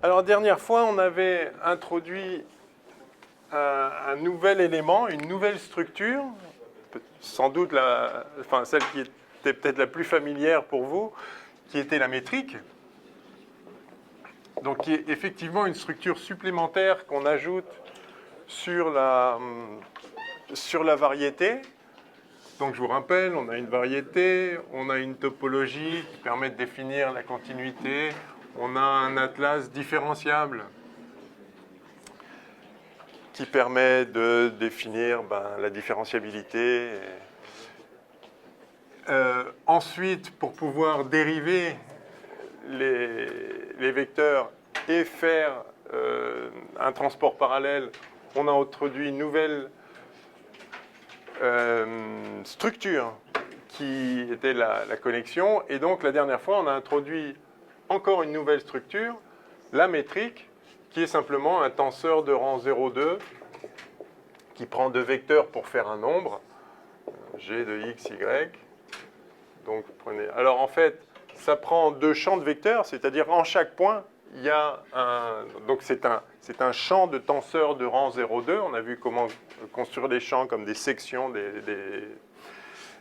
Alors, dernière fois, on avait introduit un nouvel élément, une nouvelle structure, sans doute celle qui était peut-être la plus familière pour vous, qui était la métrique. Donc, qui est effectivement une structure supplémentaire qu'on ajoute sur la variété. Donc, je vous rappelle, on a une variété, on a une topologie qui permet de définir la continuité, on a un atlas différenciable qui permet de définir la différenciabilité. Ensuite, pour pouvoir dériver les vecteurs et faire un transport parallèle, on a introduit une nouvelle structure qui était la connexion. Et donc, la dernière fois, on a introduit encore une nouvelle structure, la métrique, qui est simplement un tenseur de rang 0,2 qui prend deux vecteurs pour faire un nombre, g de x, y. Donc, prenez... Alors, en fait, ça prend deux champs de vecteurs, c'est-à-dire en chaque point, il y a un... Donc, c'est un champ de tenseur de rang 0,2. On a vu comment construire des champs comme des sections,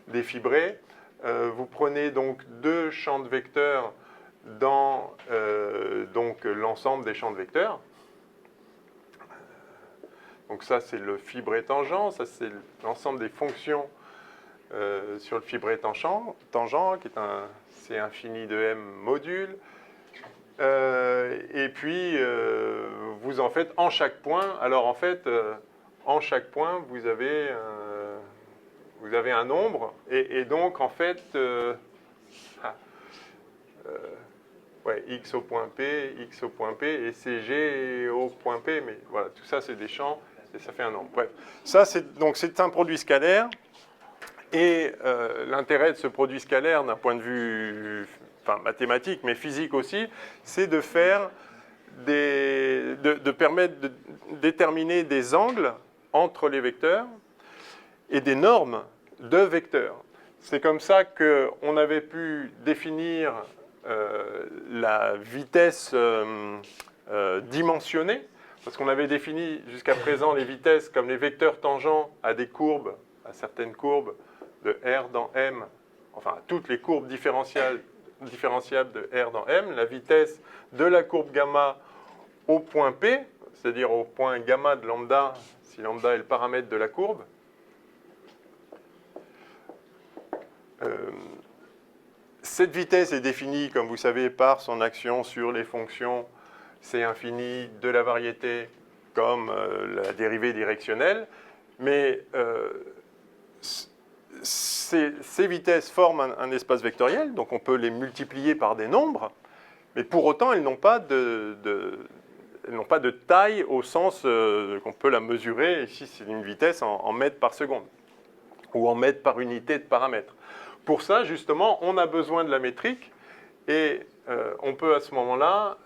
des fibrés. Vous prenez donc deux champs de vecteurs dans l'ensemble des champs de vecteurs. Donc ça, c'est le fibré tangent. Ça, c'est l'ensemble des fonctions sur le fibré tangent, qui est c'est infini de m modules. Et puis, vous en faites en chaque point. Alors, en fait, en chaque point, vous avez un nombre. Et donc, en fait, x au point P, x au point P, et c'est g au point P. Mais voilà, tout ça, c'est des champs, et ça fait un nombre. Bref, ça, c'est un produit scalaire. Et l'intérêt de ce produit scalaire, d'un point de vue mathématique, mais physique aussi, c'est de permettre de déterminer des angles entre les vecteurs et des normes de vecteurs. C'est comme ça qu'on avait pu définir la vitesse dimensionnée, parce qu'on avait défini jusqu'à présent les vitesses comme les vecteurs tangents à des courbes, à certaines courbes de R dans M, enfin toutes les courbes différentiables de R dans M, la vitesse de la courbe gamma au point P, c'est-à-dire au point gamma de lambda, si lambda est le paramètre de la courbe. Cette vitesse est définie, comme vous savez, par son action sur les fonctions C infini de la variété comme la dérivée directionnelle, mais ces vitesses forment un espace vectoriel, donc on peut les multiplier par des nombres, mais pour autant, elles n'ont pas de taille au sens qu'on peut la mesurer. Ici, c'est une vitesse en mètres par seconde, ou en mètres par unité de paramètre. Pour ça, justement, on a besoin de la métrique, et on peut à ce moment-là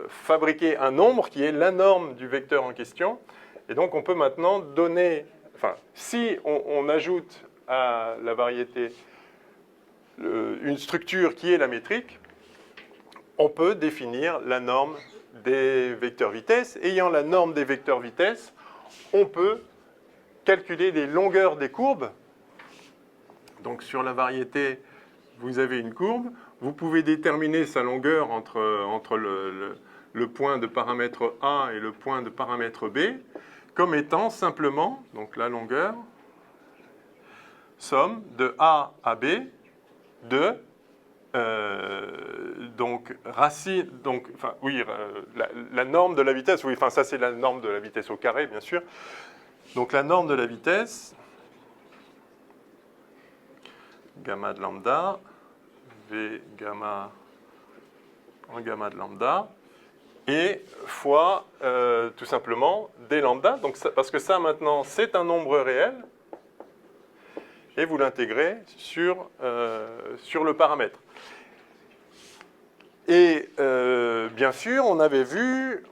fabriquer un nombre qui est la norme du vecteur en question. Et donc, on peut maintenant donner... Enfin, si on ajoute à la variété une structure qui est la métrique, on peut définir la norme des vecteurs vitesse. Ayant la norme des vecteurs vitesse, on peut calculer les longueurs des courbes. Donc, sur la variété, vous avez une courbe. Vous pouvez déterminer sa longueur entre le point de paramètre A et le point de paramètre B comme étant simplement, donc la longueur, somme de A à B de racine, la norme de la vitesse, oui, enfin ça c'est la norme de la vitesse au carré, bien sûr. Donc la norme de la vitesse, gamma de lambda, V gamma en gamma de lambda, et fois tout simplement d lambda, donc parce que ça maintenant c'est un nombre réel, et vous l'intégrez sur le paramètre. Et bien sûr, on avait vu,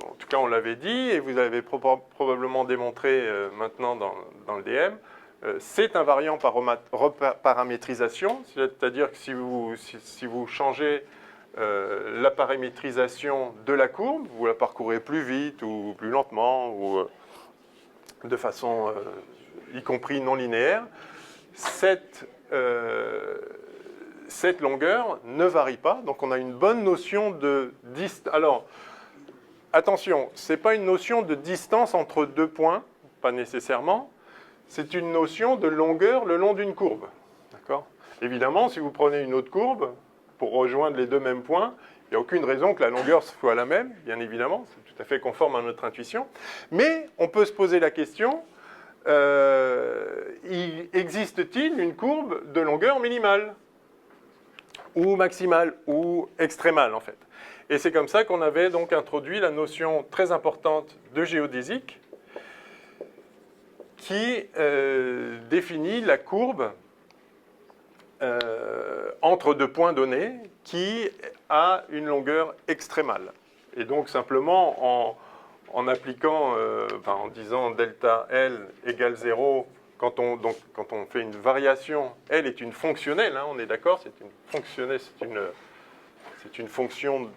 en tout cas on l'avait dit, et vous avez probablement démontré maintenant dans le DM, c'est invariant par reparamétrisation, c'est-à-dire que si vous changez la paramétrisation de la courbe, vous la parcourez plus vite ou plus lentement, ou de façon y compris non linéaire, cette longueur ne varie pas, donc on a une bonne notion de distance. Alors, attention, ce n'est pas une notion de distance entre deux points, pas nécessairement, c'est une notion de longueur le long d'une courbe. D'accord ? Évidemment, si vous prenez une autre courbe, pour rejoindre les deux mêmes points, il n'y a aucune raison que la longueur soit la même, bien évidemment, c'est tout à fait conforme à notre intuition, mais on peut se poser la question, existe-t-il une courbe de longueur minimale ou maximale, ou extrémale en fait. Et c'est comme ça qu'on avait donc introduit la notion très importante de géodésique qui définit la courbe entre deux points donnés qui a une longueur extrémale. Et donc simplement en appliquant, en disant delta L égale 0, quand on fait une variation, L est une fonctionnelle, hein, on est d'accord, c'est une fonctionnelle, c'est une fonction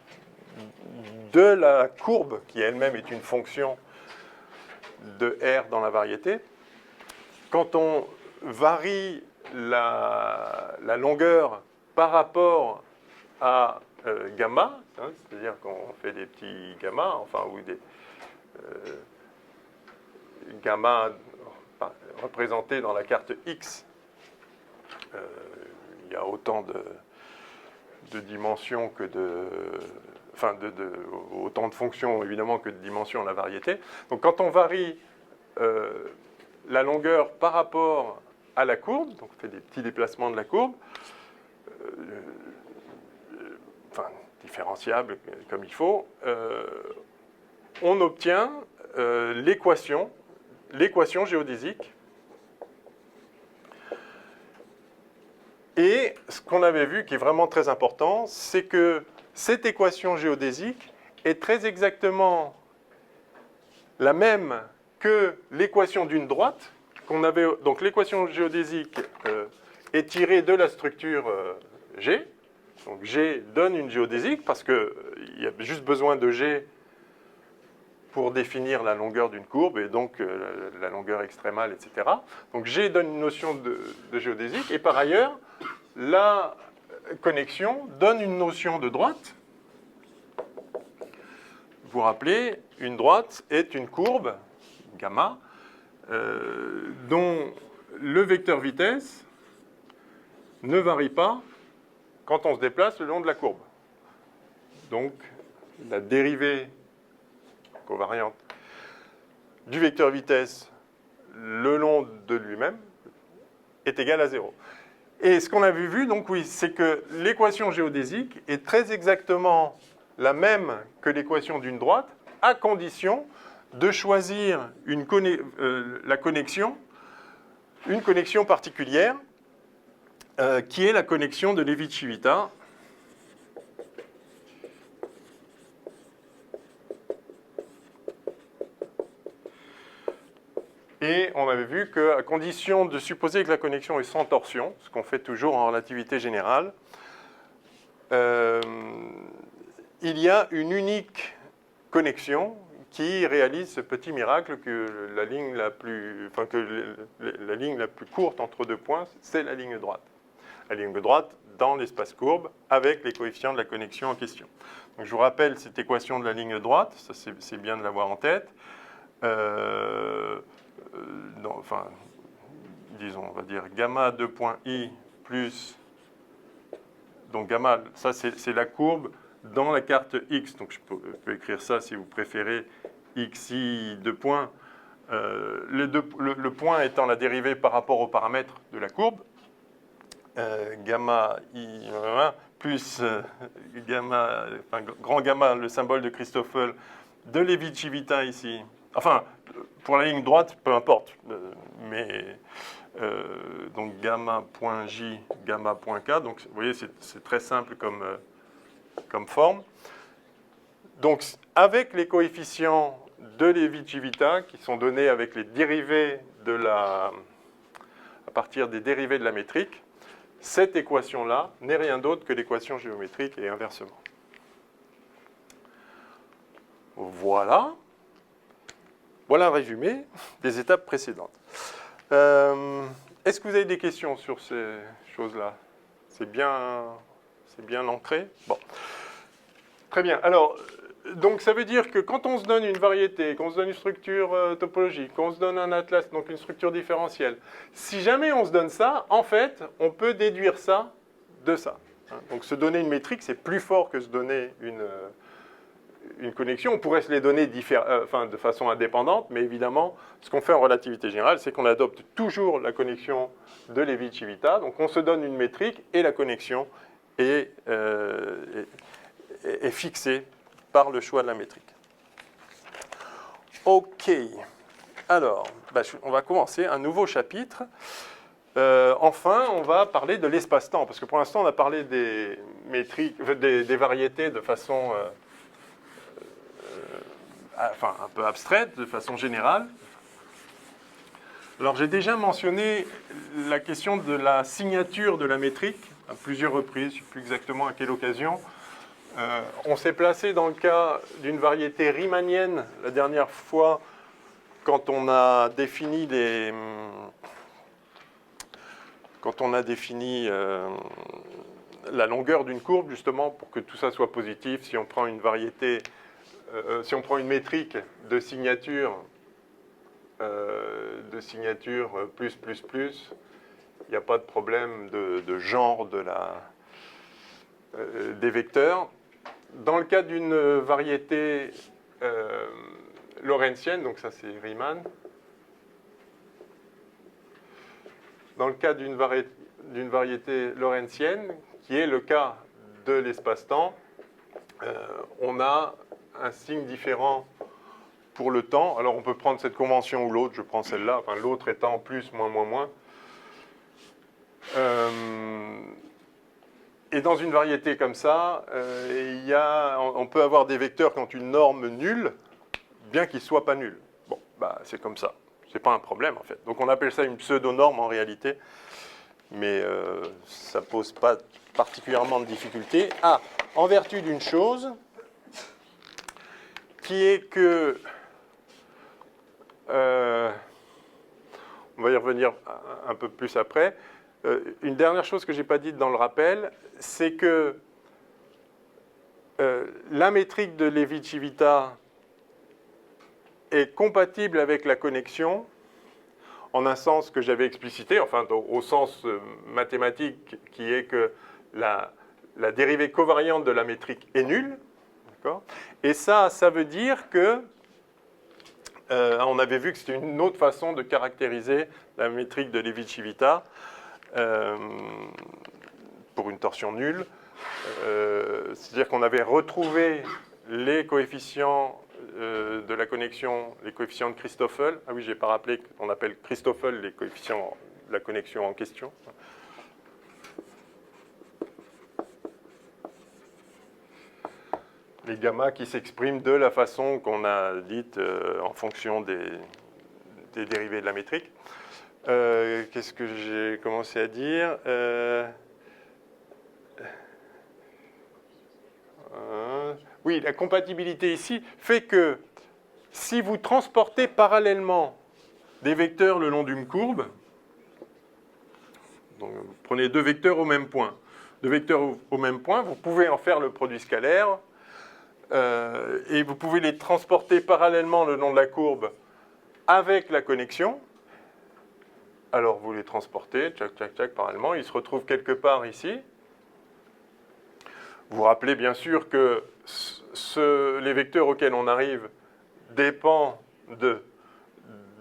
de la courbe qui elle-même est une fonction de R dans la variété. Quand on varie la longueur par rapport à gamma, hein, c'est-à-dire qu'on fait des petits gamma, enfin, ou des gamma représentés dans la carte X, il y a autant de dimensions que autant de fonctions évidemment que de dimensions la variété. Donc quand on varie la longueur par rapport à la courbe, donc on fait des petits déplacements de la courbe, différenciables comme il faut, on obtient l'équation géodésique. Et ce qu'on avait vu qui est vraiment très important, c'est que cette équation géodésique est très exactement la même que l'équation d'une droite qu'on avait. Donc l'équation géodésique est tirée de la structure G. Donc G donne une géodésique parce qu'il y a juste besoin de G pour définir la longueur d'une courbe et donc la longueur extrémale, etc. Donc G donne une notion de géodésique et par ailleurs, la connexion donne une notion de droite. Vous vous rappelez, une droite est une courbe, gamma, dont le vecteur vitesse ne varie pas quand on se déplace le long de la courbe. Donc, la dérivée covariante du vecteur vitesse le long de lui-même est égale à 0. Et ce qu'on avait vu, donc oui, c'est que l'équation géodésique est très exactement la même que l'équation d'une droite, à condition de choisir une connexion particulière, qui est la connexion de Levi-Civita. Et on avait vu qu'à condition de supposer que la connexion est sans torsion, ce qu'on fait toujours en relativité générale, il y a une unique connexion qui réalise ce petit miracle que la ligne la plus courte entre deux points, c'est la ligne droite. La ligne droite dans l'espace courbe avec les coefficients de la connexion en question. Donc, je vous rappelle cette équation de la ligne droite, ça c'est bien de l'avoir en tête. Disons, on va dire gamma 2.i plus, donc gamma, ça c'est la courbe dans la carte X, donc je peux écrire ça si vous préférez, xi 2 points, le point étant la dérivée par rapport aux paramètres de la courbe, gamma i plus grand gamma, le symbole de Christoffel, de Levi-Civita ici, enfin, pour la ligne droite, peu importe, donc gamma.j, gamma.k, donc vous voyez, c'est très simple comme forme. Donc, avec les coefficients de Levi-Civita, qui sont donnés avec les dérivés à partir des dérivés de la métrique, cette équation-là n'est rien d'autre que l'équation géométrique et inversement. Voilà. Voilà un résumé des étapes précédentes. Est-ce que vous avez des questions sur ces choses-là? C'est bien ancré? Bon. Très bien. Alors, donc ça veut dire que quand on se donne une variété, qu'on se donne une structure topologique, qu'on se donne un atlas, donc une structure différentielle, si jamais on se donne ça, en fait, on peut déduire ça de ça. Donc se donner une métrique, c'est plus fort que se donner une connexion. On pourrait se les donner de façon indépendante, mais évidemment, ce qu'on fait en relativité générale, c'est qu'on adopte toujours la connexion de Levi-Civita. Donc on se donne une métrique et la connexion est fixée par le choix de la métrique. OK. Alors, on va commencer un nouveau chapitre. Enfin, on va parler de l'espace-temps, parce que pour l'instant, on a parlé des métriques, des variétés de façon un peu abstraite, de façon générale. Alors, j'ai déjà mentionné la question de la signature de la métrique à plusieurs reprises, je ne sais plus exactement à quelle occasion. On s'est placé dans le cas d'une variété riemannienne la dernière fois quand on a défini la longueur d'une courbe, justement, pour que tout ça soit positif. Si on prend une variété, si on prend une métrique de signature plus, il n'y a pas de problème de genre des vecteurs. Dans le cas d'une variété lorentzienne, donc ça c'est Riemann, dans le cas d'une variété lorentzienne, qui est le cas de l'espace-temps, on a un signe différent pour le temps. Alors on peut prendre cette convention ou l'autre, je prends celle-là, enfin, l'autre étant plus, moins, moins, moins. Et dans une variété comme ça, on peut avoir des vecteurs qui ont une norme nulle, bien qu'ils ne soient pas nuls. Bon, c'est comme ça. Ce n'est pas un problème, en fait. Donc on appelle ça une pseudo-norme en réalité, mais ça ne pose pas particulièrement de difficultés. En vertu d'une chose, qui est que... on va y revenir un peu plus après. Une dernière chose que je n'ai pas dite dans le rappel, c'est que la métrique de Levi-Civita est compatible avec la connexion en un sens que j'avais explicité, enfin au sens mathématique qui est que la dérivée covariante de la métrique est nulle. Et ça veut dire que on avait vu que c'était une autre façon de caractériser la métrique de Levi-Civita pour une torsion nulle. C'est-à-dire qu'on avait retrouvé les coefficients de la connexion, les coefficients de Christoffel. Ah oui, je n'ai pas rappelé qu'on appelle Christoffel les coefficients de la connexion en question. Les gamma qui s'expriment de la façon qu'on a dite en fonction des dérivées de la métrique. Qu'est-ce que j'ai commencé à dire oui, la compatibilité ici fait que si vous transportez parallèlement des vecteurs le long d'une courbe, donc vous prenez deux vecteurs au même point, vous pouvez en faire le produit scalaire et vous pouvez les transporter parallèlement le long de la courbe avec la connexion. Alors vous les transportez, tchac, tchac, tchac, parallèlement, ils se retrouvent quelque part ici. Vous vous rappelez bien sûr que les vecteurs auxquels on arrive dépendent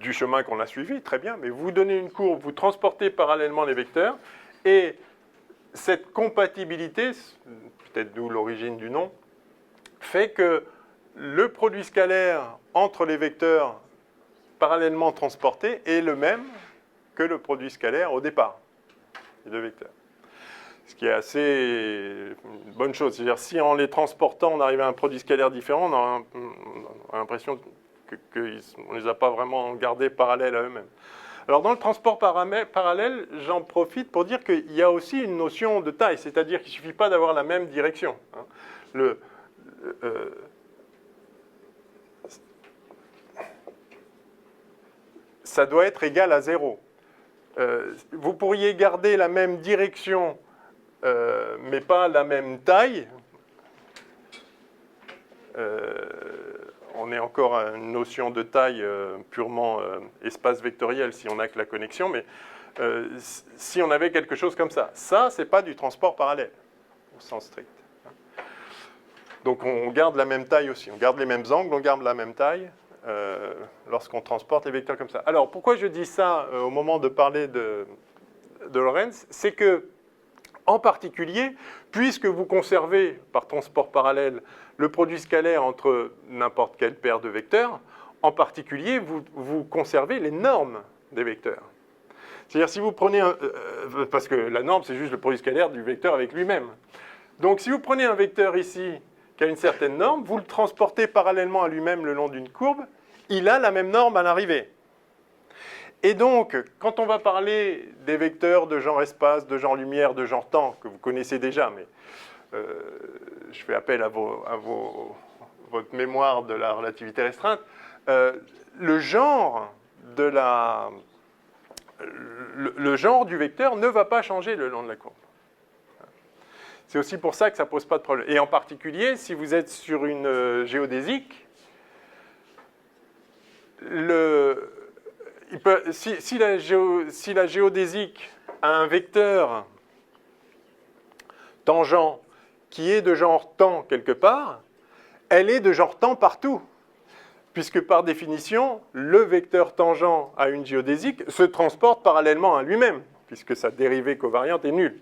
du chemin qu'on a suivi, très bien, mais vous donnez une courbe, vous transportez parallèlement les vecteurs, et cette compatibilité, peut-être d'où l'origine du nom, fait que le produit scalaire entre les vecteurs parallèlement transportés est le même que le produit scalaire au départ des deux vecteurs. Ce qui est assez une bonne chose. C'est-à-dire, si en les transportant, on arrive à un produit scalaire différent, on a l'impression qu'on ne les a pas vraiment gardés parallèles à eux-mêmes. Alors, dans le transport parallèle, j'en profite pour dire qu'il y a aussi une notion de taille, c'est-à-dire qu'il ne suffit pas d'avoir la même direction. ça doit être égal à 0. Vous pourriez garder la même direction, mais pas la même taille. On est encore à une notion de taille purement espace vectoriel si on n'a que la connexion, mais si on avait quelque chose comme ça, ce n'est pas du transport parallèle, au sens strict. Donc on garde la même taille aussi, on garde les mêmes angles, on garde la même taille lorsqu'on transporte les vecteurs comme ça. Alors pourquoi je dis ça au moment de parler de Lorentz, c'est que, en particulier, puisque vous conservez par transport parallèle le produit scalaire entre n'importe quelle paire de vecteurs, en particulier, vous conservez les normes des vecteurs. C'est-à-dire, si vous prenez parce que la norme, c'est juste le produit scalaire du vecteur avec lui-même. Donc, si vous prenez un vecteur ici qui a une certaine norme, vous le transportez parallèlement à lui-même le long d'une courbe, il a la même norme à l'arrivée. Et donc, quand on va parler des vecteurs de genre espace, de genre lumière, de genre temps, que vous connaissez déjà, mais je fais appel à votre mémoire de la relativité restreinte, le genre du vecteur ne va pas changer le long de la courbe. C'est aussi pour ça que ça ne pose pas de problème. Et en particulier, si vous êtes sur une géodésique, si la géodésique a un vecteur tangent qui est de genre temps quelque part, elle est de genre temps partout. Puisque par définition, le vecteur tangent à une géodésique se transporte parallèlement à lui-même, puisque sa dérivée covariante est nulle.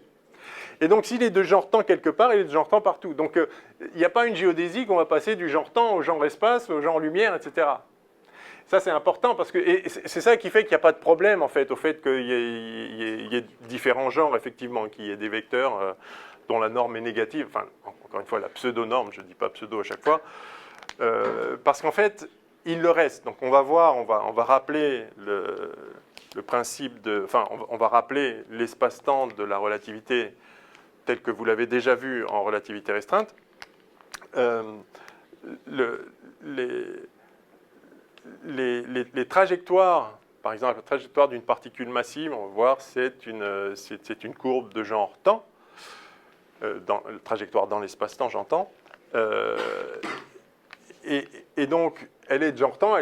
Et donc, s'il est de genre temps quelque part, il est de genre temps partout. Donc, il n'y a pas une géodésique où on va passer du genre temps au genre espace, au genre lumière, etc. Ça, c'est important, parce que c'est ça qui fait qu'il n'y a pas de problème, en fait, au fait qu'il y ait différents genres, effectivement, qu'il y ait des vecteurs dont la norme est négative. Enfin, encore une fois, la pseudo-norme, je ne dis pas pseudo à chaque fois. Parce qu'en fait, il le reste. Donc, on va voir, on va rappeler le principe de... Enfin, on va rappeler l'espace-temps de la relativité tel que vous l'avez déjà vu en relativité restreinte. Les trajectoires, par exemple, la trajectoire d'une particule massive, on va voir, c'est une courbe de genre temps, trajectoire dans l'espace-temps, j'entends. Et donc, elle est de genre temps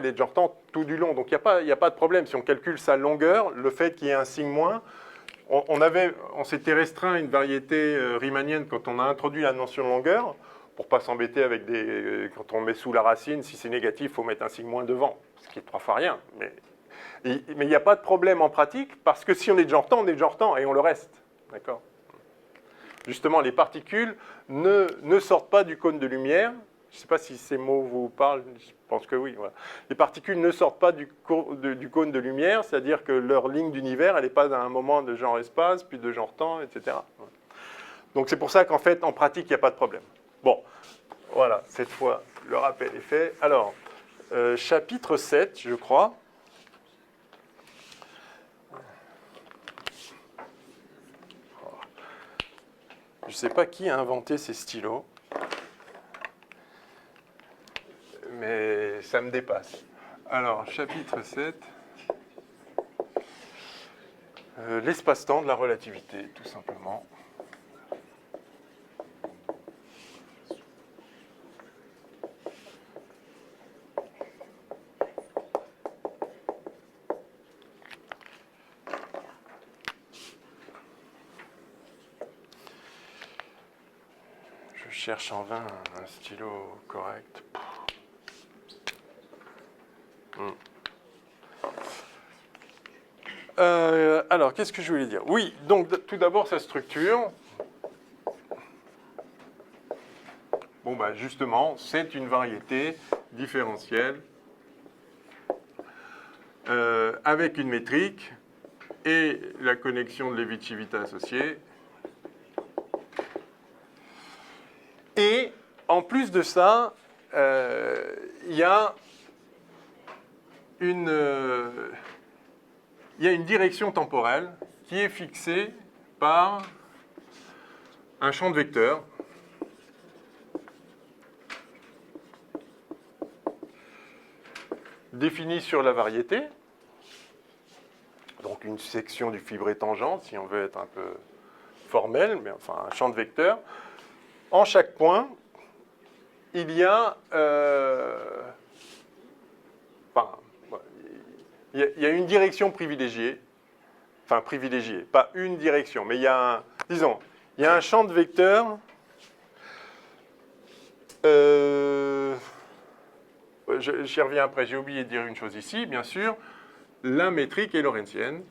tout du long. Donc, il n'y a pas de problème. Si on calcule sa longueur, le fait qu'il y ait un signe moins, on s'était restreint à une variété riemannienne quand on a introduit la notion de longueur, pour ne pas s'embêter avec quand on met sous la racine, si c'est négatif, il faut mettre un signe moins devant, ce qui est 3 fois rien. Mais il n'y a pas de problème en pratique, parce que si on est de genre temps, on est de genre temps, et on le reste. D'accord ? Justement, les particules ne sortent pas du cône de lumière. Je ne sais pas si ces mots vous parlent, je pense que oui. Voilà. Les particules ne sortent pas du cône de lumière, c'est-à-dire que leur ligne d'univers, elle n'est pas à un moment de genre espace, puis de genre temps, etc. Donc c'est pour ça qu'en fait, en pratique, il n'y a pas de problème. Bon, voilà, cette fois, le rappel est fait. Alors, chapitre 7, je crois. Je ne sais pas qui a inventé ces stylos, mais ça me dépasse. Alors, chapitre 7, l'espace-temps de la relativité, tout simplement. Je cherche en vain un stylo correct. Alors, qu'est-ce que je voulais dire? Oui, donc tout d'abord, sa structure. Bon, bah, justement, c'est une variété différentielle avec une métrique et la connexion de Levi-Civita associée. Et en plus de ça, il y a une direction temporelle qui est fixée par un champ de vecteurs défini sur la variété. qu'une section du fibré tangente, si on veut être un peu formel, mais enfin un champ de vecteurs. En chaque point, il y a, il y a une direction privilégiée, enfin privilégiée, pas une direction, mais il y a disons, il y a un champ de vecteurs. J'y reviens après, j'ai oublié de dire une chose ici, bien sûr. La métrique est lorentzienne.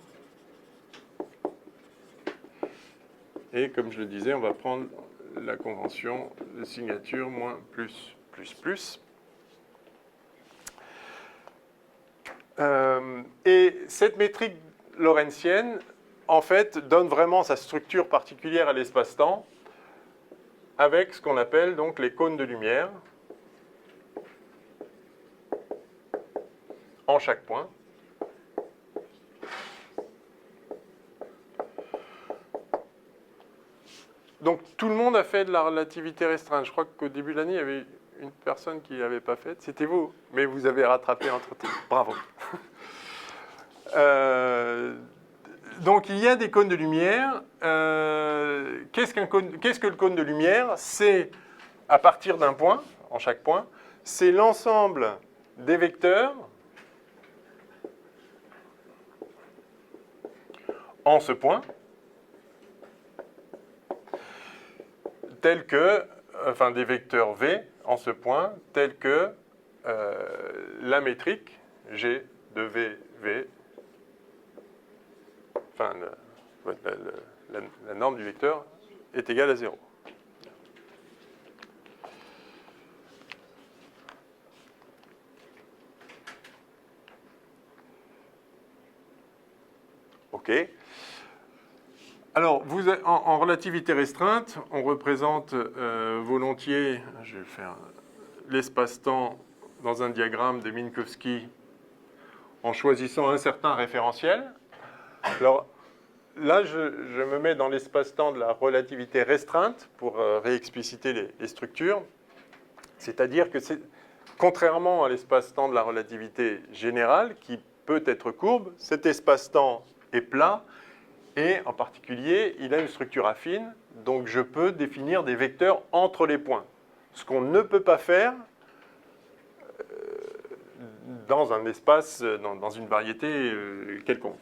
Et comme je le disais, on va prendre la convention de signature moins plus plus plus. Et cette métrique lorentzienne, en fait, donne vraiment sa structure particulière à l'espace-temps avec ce qu'on appelle donc les cônes de lumière en chaque point. Donc tout le monde a fait de la relativité restreinte. Je crois qu'au début de l'année, il y avait une personne qui ne l'avait pas faite. C'était vous, mais vous avez rattrapé entre-temps. Bravo. Donc il y a des cônes de lumière. Qu'est-ce que le cône de lumière? C'est à partir d'un point, en chaque point, c'est l'ensemble des vecteurs en ce point, tels que, enfin des vecteurs V en ce point, tels que la métrique G de VV, enfin la norme du vecteur est égale à 0. OK. Alors, en relativité restreinte, on représente volontiers, je vais faire l'espace-temps dans un diagramme de Minkowski en choisissant un certain référentiel. Alors, là, je me mets dans l'espace-temps de la relativité restreinte pour réexpliciter les structures. C'est-à-dire que, contrairement à l'espace-temps de la relativité générale, qui peut être courbe, cet espace-temps est plat. Et en particulier, il a une structure affine, donc je peux définir des vecteurs entre les points. Ce qu'on ne peut pas faire dans un espace, dans une variété quelconque.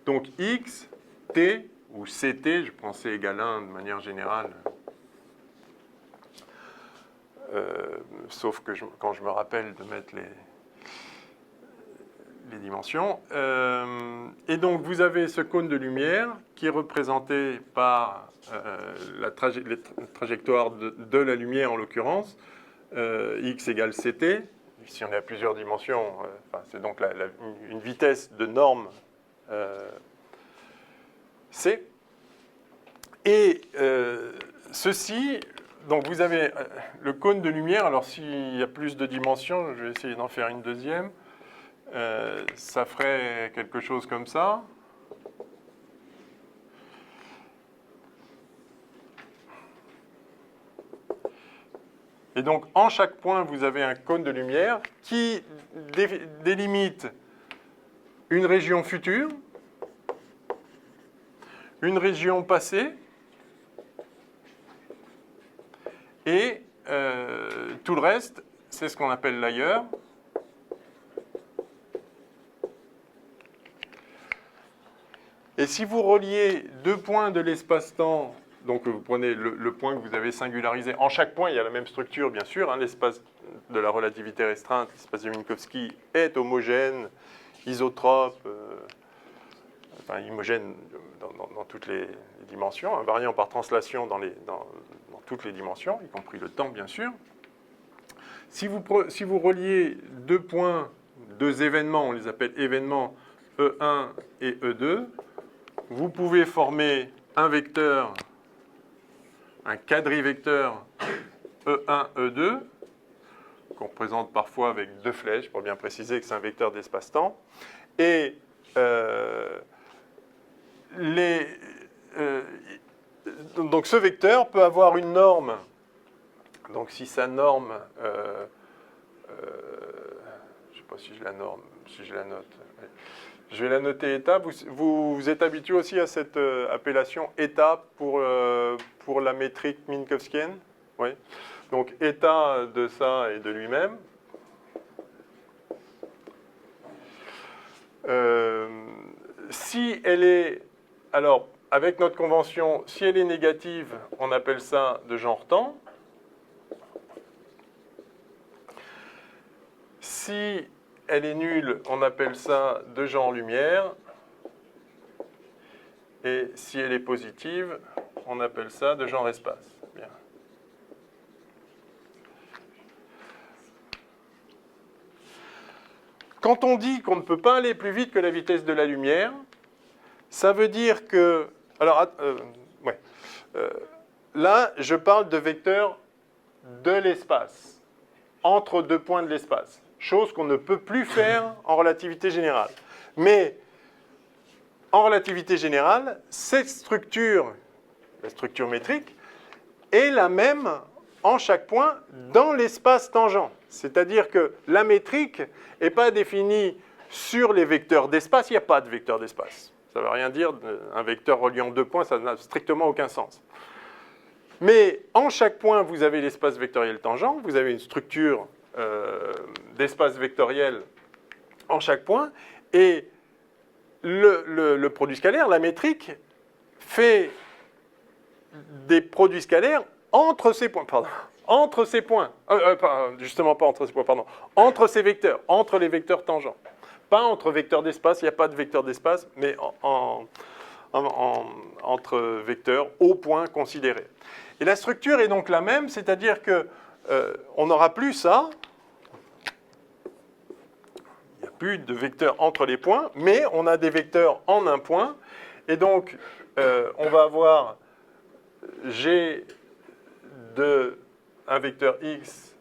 Donc x, t ou ct, je prends c égale 1 de manière générale, sauf que quand je me rappelle de mettre les dimensions. Et donc, vous avez ce cône de lumière qui est représenté par la trajectoire de la lumière, en l'occurrence, x égale ct. Si on est à plusieurs dimensions, c'est donc une vitesse de norme c. Et ceci, donc vous avez le cône de lumière. Alors, s'il y a plus de dimensions, je vais essayer d'en faire une deuxième. Ça ferait quelque chose comme ça. Et donc, en chaque point, vous avez un cône de lumière qui délimite une région future, une région passée, et tout le reste, c'est ce qu'on appelle l'ailleurs. Et si vous reliez deux points de l'espace-temps, donc vous prenez le point que vous avez singularisé, en chaque point il y a la même structure bien sûr, hein, l'espace de la relativité restreinte, l'espace de Minkowski est homogène, isotrope, enfin homogène dans toutes les dimensions, invariant par translation dans toutes les dimensions, y compris le temps bien sûr. Si vous reliez deux points, deux événements, on les appelle événements E1 et E2, vous pouvez former un vecteur, un quadrivecteur E1, E2, qu'on représente parfois avec deux flèches, pour bien préciser que c'est un vecteur d'espace-temps. Et donc ce vecteur peut avoir une norme. Donc si sa norme, je ne sais pas si je la note. Je vais la noter état. Vous êtes habitué aussi à cette appellation état pour la métrique minkowskienne? Oui. Donc état de ça et de lui-même. Si elle est... Alors, avec notre convention, si elle est négative, on appelle ça de genre temps. Si elle est nulle, on appelle ça de genre lumière. Et si elle est positive, on appelle ça de genre espace. Bien. Quand on dit qu'on ne peut pas aller plus vite que la vitesse de la lumière, ça veut dire que... Alors, ouais. Là, je parle de vecteurs de l'espace, entre deux points de l'espace, chose qu'on ne peut plus faire en relativité générale. Mais en relativité générale, cette structure, la structure métrique, est la même en chaque point dans l'espace tangent. C'est-à-dire que la métrique n'est pas définie sur les vecteurs d'espace, il n'y a pas de vecteur d'espace. Ça ne veut rien dire, un vecteur reliant deux points, ça n'a strictement aucun sens. Mais en chaque point, vous avez l'espace vectoriel tangent, vous avez une structure d'espace vectoriel en chaque point, et le produit scalaire, la métrique, fait des produits scalaires entre ces points, pardon, entre ces points, justement pas entre ces points, pardon, entre ces vecteurs, entre les vecteurs tangents. Pas entre vecteurs d'espace, il n'y a pas de vecteur d'espace, mais entre vecteurs au point considéré. Et la structure est donc la même, c'est-à-dire qu'on n'aura plus ça, il n'y a plus de vecteurs entre les points, mais on a des vecteurs en un point, et donc on va avoir G de un vecteur X,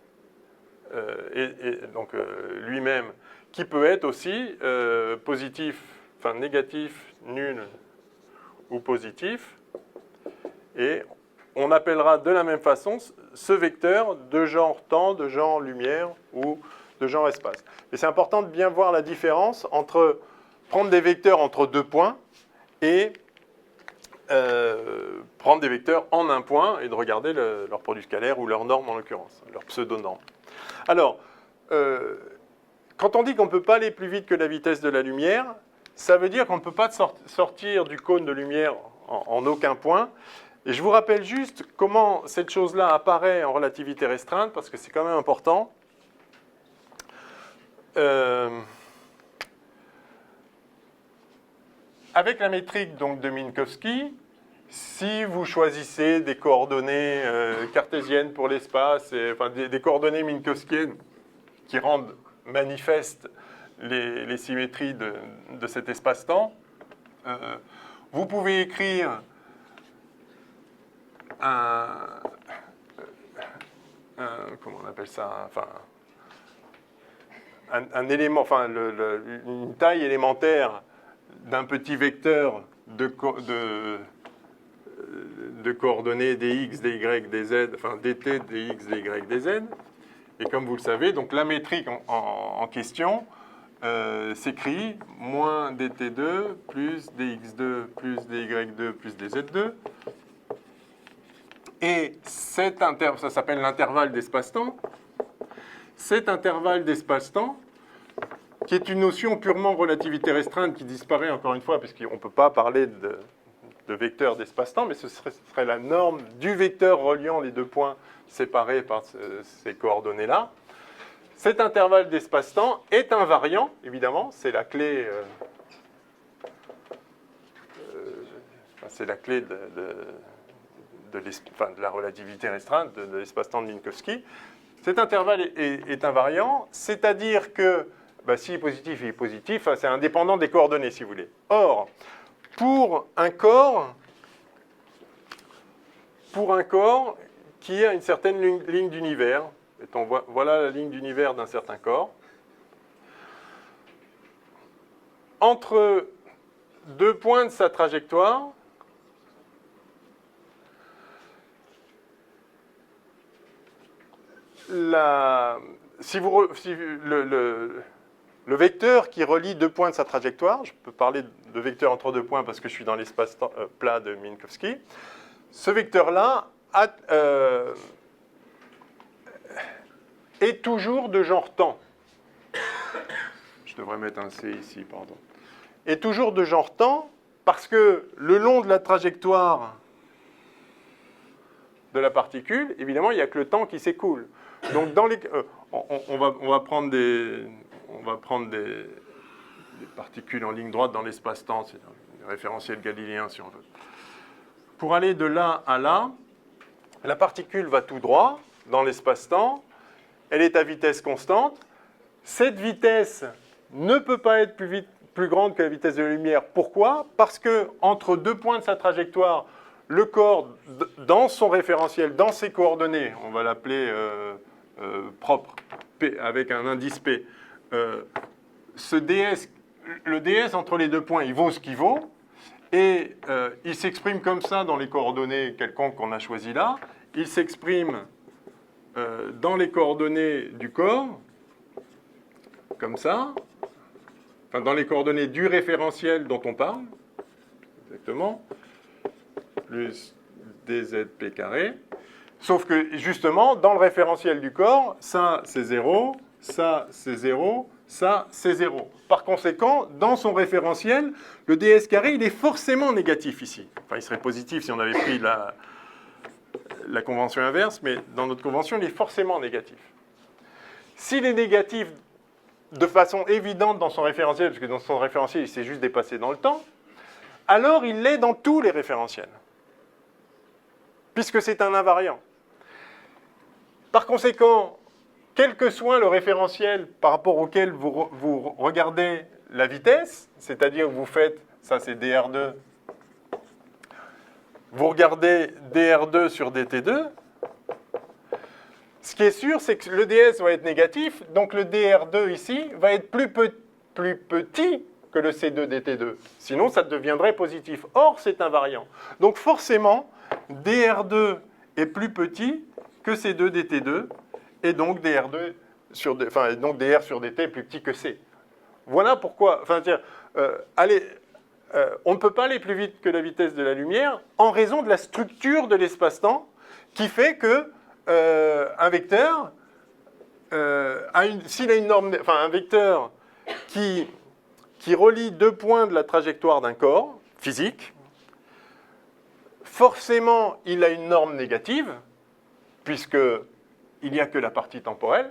et donc lui-même, qui peut être aussi positif, enfin négatif, nul ou positif, et on appellera de la même façon ce vecteur de genre temps, de genre lumière ou de genre espace. Et c'est important de bien voir la différence entre prendre des vecteurs entre deux points et prendre des vecteurs en un point et de regarder leur produit scalaire ou leur norme en l'occurrence, leur pseudo-norme. Alors, quand on dit qu'on ne peut pas aller plus vite que la vitesse de la lumière, ça veut dire qu'on ne peut pas sortir du cône de lumière en aucun point. Et je vous rappelle juste comment cette chose-là apparaît en relativité restreinte, parce que c'est quand même important. Avec la métrique donc, de Minkowski, si vous choisissez des coordonnées cartésiennes pour l'espace, enfin des coordonnées minkowskiennes qui rendent manifestes les symétries de cet espace-temps, vous pouvez écrire comment on appelle ça, enfin, un élément, enfin, une taille élémentaire d'un petit vecteur de coordonnées dx, dy, dz, enfin dt, dx, dy, dz. Et comme vous le savez, donc la métrique en question s'écrit moins dt2 plus dx2 plus dy2 plus dz2. Et ça s'appelle l'intervalle d'espace-temps. Cet intervalle d'espace-temps, qui est une notion purement relativité restreinte qui disparaît encore une fois, parce qu'on ne peut pas parler de vecteur d'espace-temps, mais ce serait la norme du vecteur reliant les deux points séparés par ces coordonnées-là. Cet intervalle d'espace-temps est invariant, évidemment, c'est la clé, c'est la clé de la relativité restreinte, de l'espace-temps de Minkowski. Cet intervalle est invariant, c'est-à-dire que s'il est positif, il est positif, c'est indépendant des coordonnées, si vous voulez. Or, pour un corps qui a une certaine ligne d'univers, voilà la ligne d'univers d'un certain corps, entre deux points de sa trajectoire, le vecteur qui relie deux points de sa trajectoire, je peux parler de vecteur entre deux points parce que je suis dans l'espace plat de Minkowski, ce vecteur-là est toujours de genre temps. Je devrais mettre un C ici, pardon. Est toujours de genre temps parce que le long de la trajectoire de la particule, évidemment, il n'y a que le temps qui s'écoule. Donc, dans les, on va prendre des particules en ligne droite dans l'espace-temps, c'est un référentiel galiléen si on veut. Pour aller de là à là, la particule va tout droit dans l'espace-temps, elle est à vitesse constante. Cette vitesse ne peut pas être plus grande que la vitesse de la lumière. Pourquoi? Parce que entre deux points de sa trajectoire, le corps, dans son référentiel, dans ses coordonnées, on va l'appeler propre, P, avec un indice P, le ds entre les deux points, il vaut ce qu'il vaut, et il s'exprime comme ça dans les coordonnées quelconques qu'on a choisies là. Il s'exprime dans les coordonnées du corps, comme ça, enfin dans les coordonnées du référentiel dont on parle, exactement, plus dzp carré. Sauf que, justement, dans le référentiel du corps, ça, c'est 0, ça, c'est 0, ça, c'est 0. Par conséquent, dans son référentiel, le ds carré, il est forcément négatif ici. Enfin, il serait positif si on avait pris la convention inverse, mais dans notre convention, il est forcément négatif. S'il est négatif de façon évidente dans son référentiel, parce que dans son référentiel, il s'est juste dépassé dans le temps, alors il l'est dans tous les référentiels, puisque c'est un invariant. Par conséquent, quel que soit le référentiel par rapport auquel vous regardez la vitesse, c'est-à-dire vous faites, ça c'est dr2, vous regardez dr2 sur dt2, ce qui est sûr, c'est que le ds va être négatif, donc le dr2 ici va être plus petit que le c2 dt2. Sinon, ça deviendrait positif. Or, c'est invariant. Donc forcément, dr2 est plus petit que c2 dt2, et donc dr sur dt est plus petit que c. Voilà pourquoi, on ne peut pas aller plus vite que la vitesse de la lumière en raison de la structure de l'espace-temps qui fait que un vecteur, s'il a une norme, un vecteur qui relie deux points de la trajectoire d'un corps physique, forcément, il a une norme négative, puisqu'il n'y a que la partie temporelle,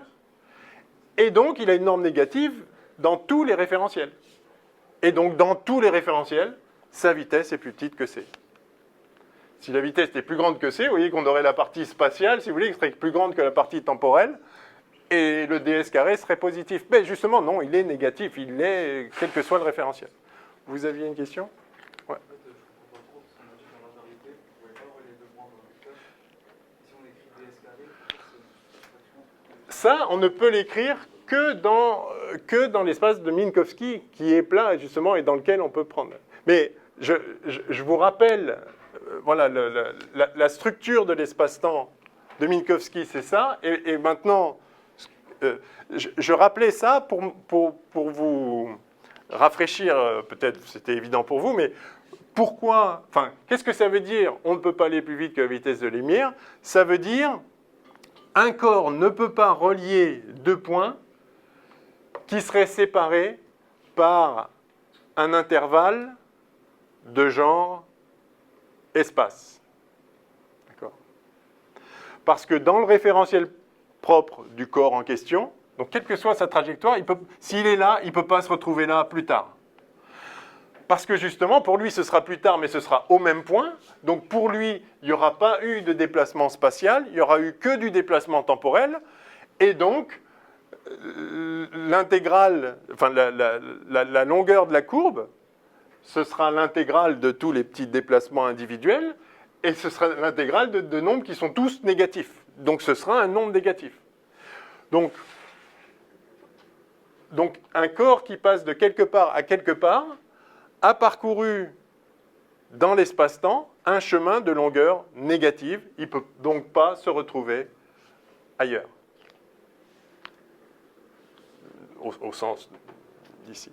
et donc il a une norme négative dans tous les référentiels. Et donc, dans tous les référentiels, sa vitesse est plus petite que c. Si la vitesse était plus grande que c, vous voyez qu'on aurait la partie spatiale, si vous voulez, qui serait plus grande que la partie temporelle, et le ds carré serait positif. Mais justement, non, il est négatif, il est quel que soit le référentiel. Vous aviez une question? Ouais. Ça, on ne peut l'écrire que dans l'espace de Minkowski, qui est plat, et justement, et dans lequel on peut prendre. Mais je vous rappelle, voilà, la structure de l'espace-temps de Minkowski, c'est ça. Et maintenant, je rappelais ça pour vous rafraîchir, peut-être c'était évident pour vous, mais pourquoi, enfin, qu'est-ce que ça veut dire? On ne peut pas aller plus vite que la vitesse de la lumière. Ça veut dire un corps ne peut pas relier deux points qui seraient séparés par un intervalle de genre espace. D'accord? Parce que dans le référentiel propre du corps en question, donc quelle que soit sa trajectoire, s'il est là, il ne peut pas se retrouver là plus tard. Parce que justement, pour lui, ce sera plus tard, mais ce sera au même point. Donc pour lui, il n'y aura pas eu de déplacement spatial, il n'y aura eu que du déplacement temporel. Et donc, l'intégrale, enfin la longueur de la courbe, ce sera l'intégrale de tous les petits déplacements individuels, et ce sera l'intégrale de nombres qui sont tous négatifs. Donc ce sera un nombre négatif. Donc un corps qui passe de quelque part à quelque part a parcouru dans l'espace-temps un chemin de longueur négative. Il ne peut donc pas se retrouver ailleurs. Au sens d'ici.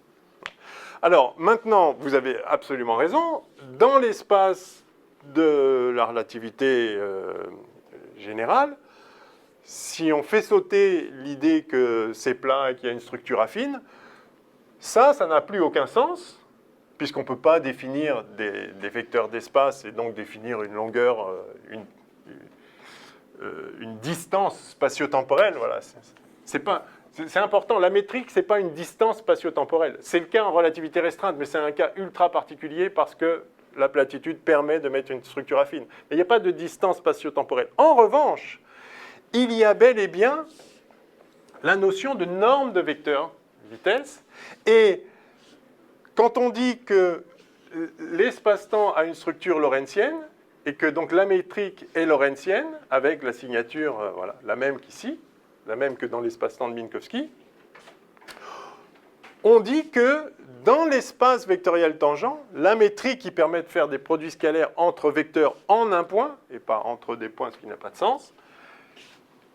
Alors, maintenant, vous avez absolument raison. Dans l'espace de la relativité générale, si on fait sauter l'idée que c'est plat et qu'il y a une structure affine, ça n'a plus aucun sens, puisqu'on ne peut pas définir des vecteurs d'espace et donc définir une longueur, une distance spatio-temporelle. Voilà. C'est important, la métrique, ce n'est pas une distance spatio-temporelle. C'est le cas en relativité restreinte, mais c'est un cas ultra particulier parce que la platitude permet de mettre une structure affine. Mais il n'y a pas de distance spatio-temporelle. En revanche, il y a bel et bien la notion de norme de vecteur vitesse. Et quand on dit que l'espace-temps a une structure lorentzienne, et que donc la métrique est lorentzienne, avec la signature voilà, la même qu'ici, la même que dans l'espace-temps de Minkowski, on dit que dans l'espace vectoriel tangent, la métrique qui permet de faire des produits scalaires entre vecteurs en un point, et pas entre des points, ce qui n'a pas de sens,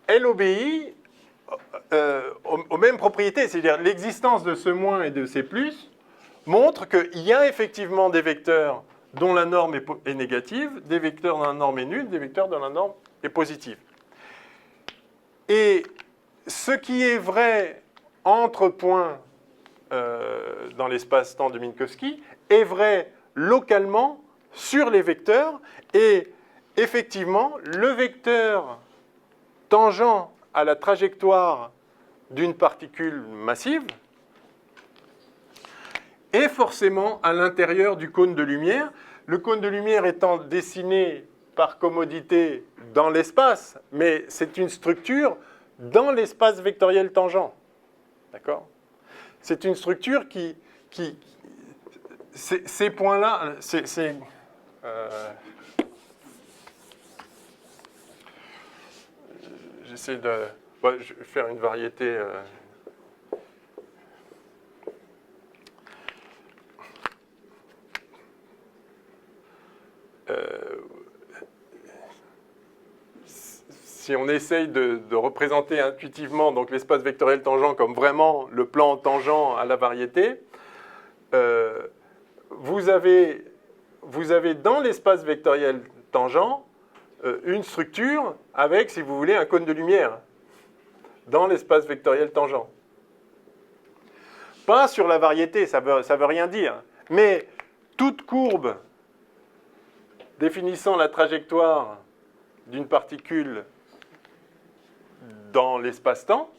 elle obéit aux mêmes propriétés, c'est-à-dire l'existence de ce moins et de ces plus montre qu'il y a effectivement des vecteurs dont la norme est négative, des vecteurs dont la norme est nulle, des vecteurs dont la norme est positive. Et ce qui est vrai entre points dans l'espace-temps de Minkowski est vrai localement sur les vecteurs, et effectivement, le vecteur tangent à la trajectoire d'une particule massive est forcément à l'intérieur du cône de lumière, le cône de lumière étant dessiné par commodité dans l'espace, mais c'est une structure dans l'espace vectoriel tangent. D'accord ? C'est une structure qui ces points-là, j'essaie de je vais faire une variété. Si on essaye de représenter intuitivement donc l'espace vectoriel tangent comme vraiment le plan tangent à la variété, vous avez dans l'espace vectoriel tangent une structure avec, si vous voulez, un cône de lumière dans l'espace vectoriel tangent. Pas sur la variété, ça veut rien dire, mais toute courbe définissant la trajectoire d'une particule dans l'espace-temps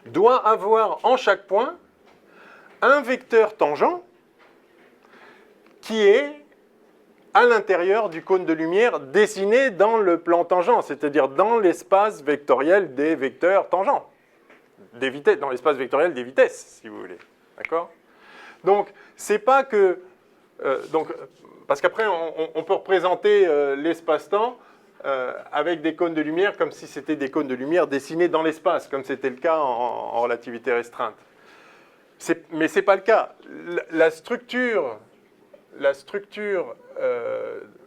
doit avoir en chaque point un vecteur tangent qui est à l'intérieur du cône de lumière dessiné dans le plan tangent, c'est-à-dire dans l'espace vectoriel des vecteurs tangents, des vitesses, dans l'espace vectoriel des vitesses, si vous voulez. D'accord ? Donc, c'est pas que... parce qu'après, on peut représenter l'espace-temps avec des cônes de lumière comme si c'était des cônes de lumière dessinés dans l'espace, comme c'était le cas en relativité restreinte. Mais ce n'est pas le cas. La structure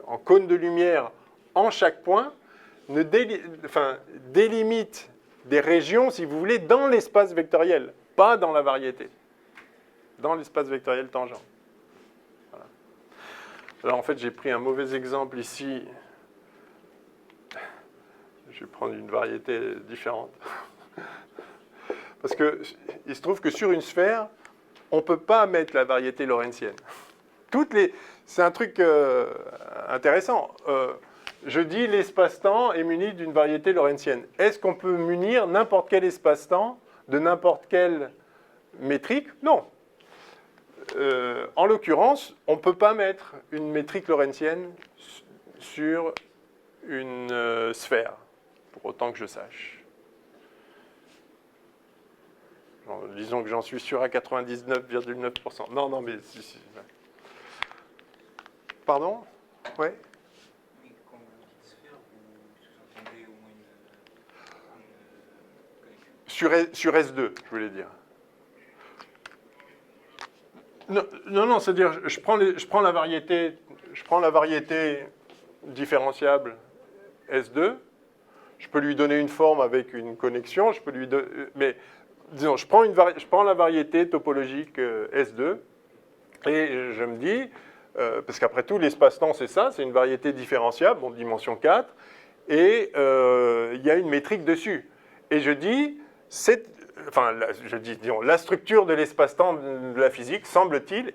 en cône de lumière en chaque point délimite des régions, si vous voulez, dans l'espace vectoriel, pas dans la variété. Dans l'espace vectoriel tangent. Voilà. Alors en fait, j'ai pris un mauvais exemple ici. Je vais prendre une variété différente. Parce qu'il se trouve que sur une sphère, on ne peut pas mettre la variété lorentzienne. C'est un truc intéressant. Je dis l'espace-temps est muni d'une variété lorentzienne. Est-ce qu'on peut munir n'importe quel espace-temps de n'importe quelle métrique? Non. En l'occurrence, on ne peut pas mettre une métrique lorentzienne sur une sphère, pour autant que je sache. Disons que j'en suis sûr à 99,9%. Non, mais si. Pardon? Oui. Mais quand vous dites sphère, vous sous-entendez au moins une connexion. Sur S2, je voulais dire. Non, c'est-à-dire, je prends la variété différenciable S2, je peux lui donner une forme avec une connexion, mais disons, je prends la variété topologique S2 et je me dis, parce qu'après tout, l'espace-temps, c'est ça, c'est une variété différenciable, bon, dimension 4, et il y a une métrique dessus. Et je dis, disons, la structure de l'espace-temps de la physique, semble-t-il,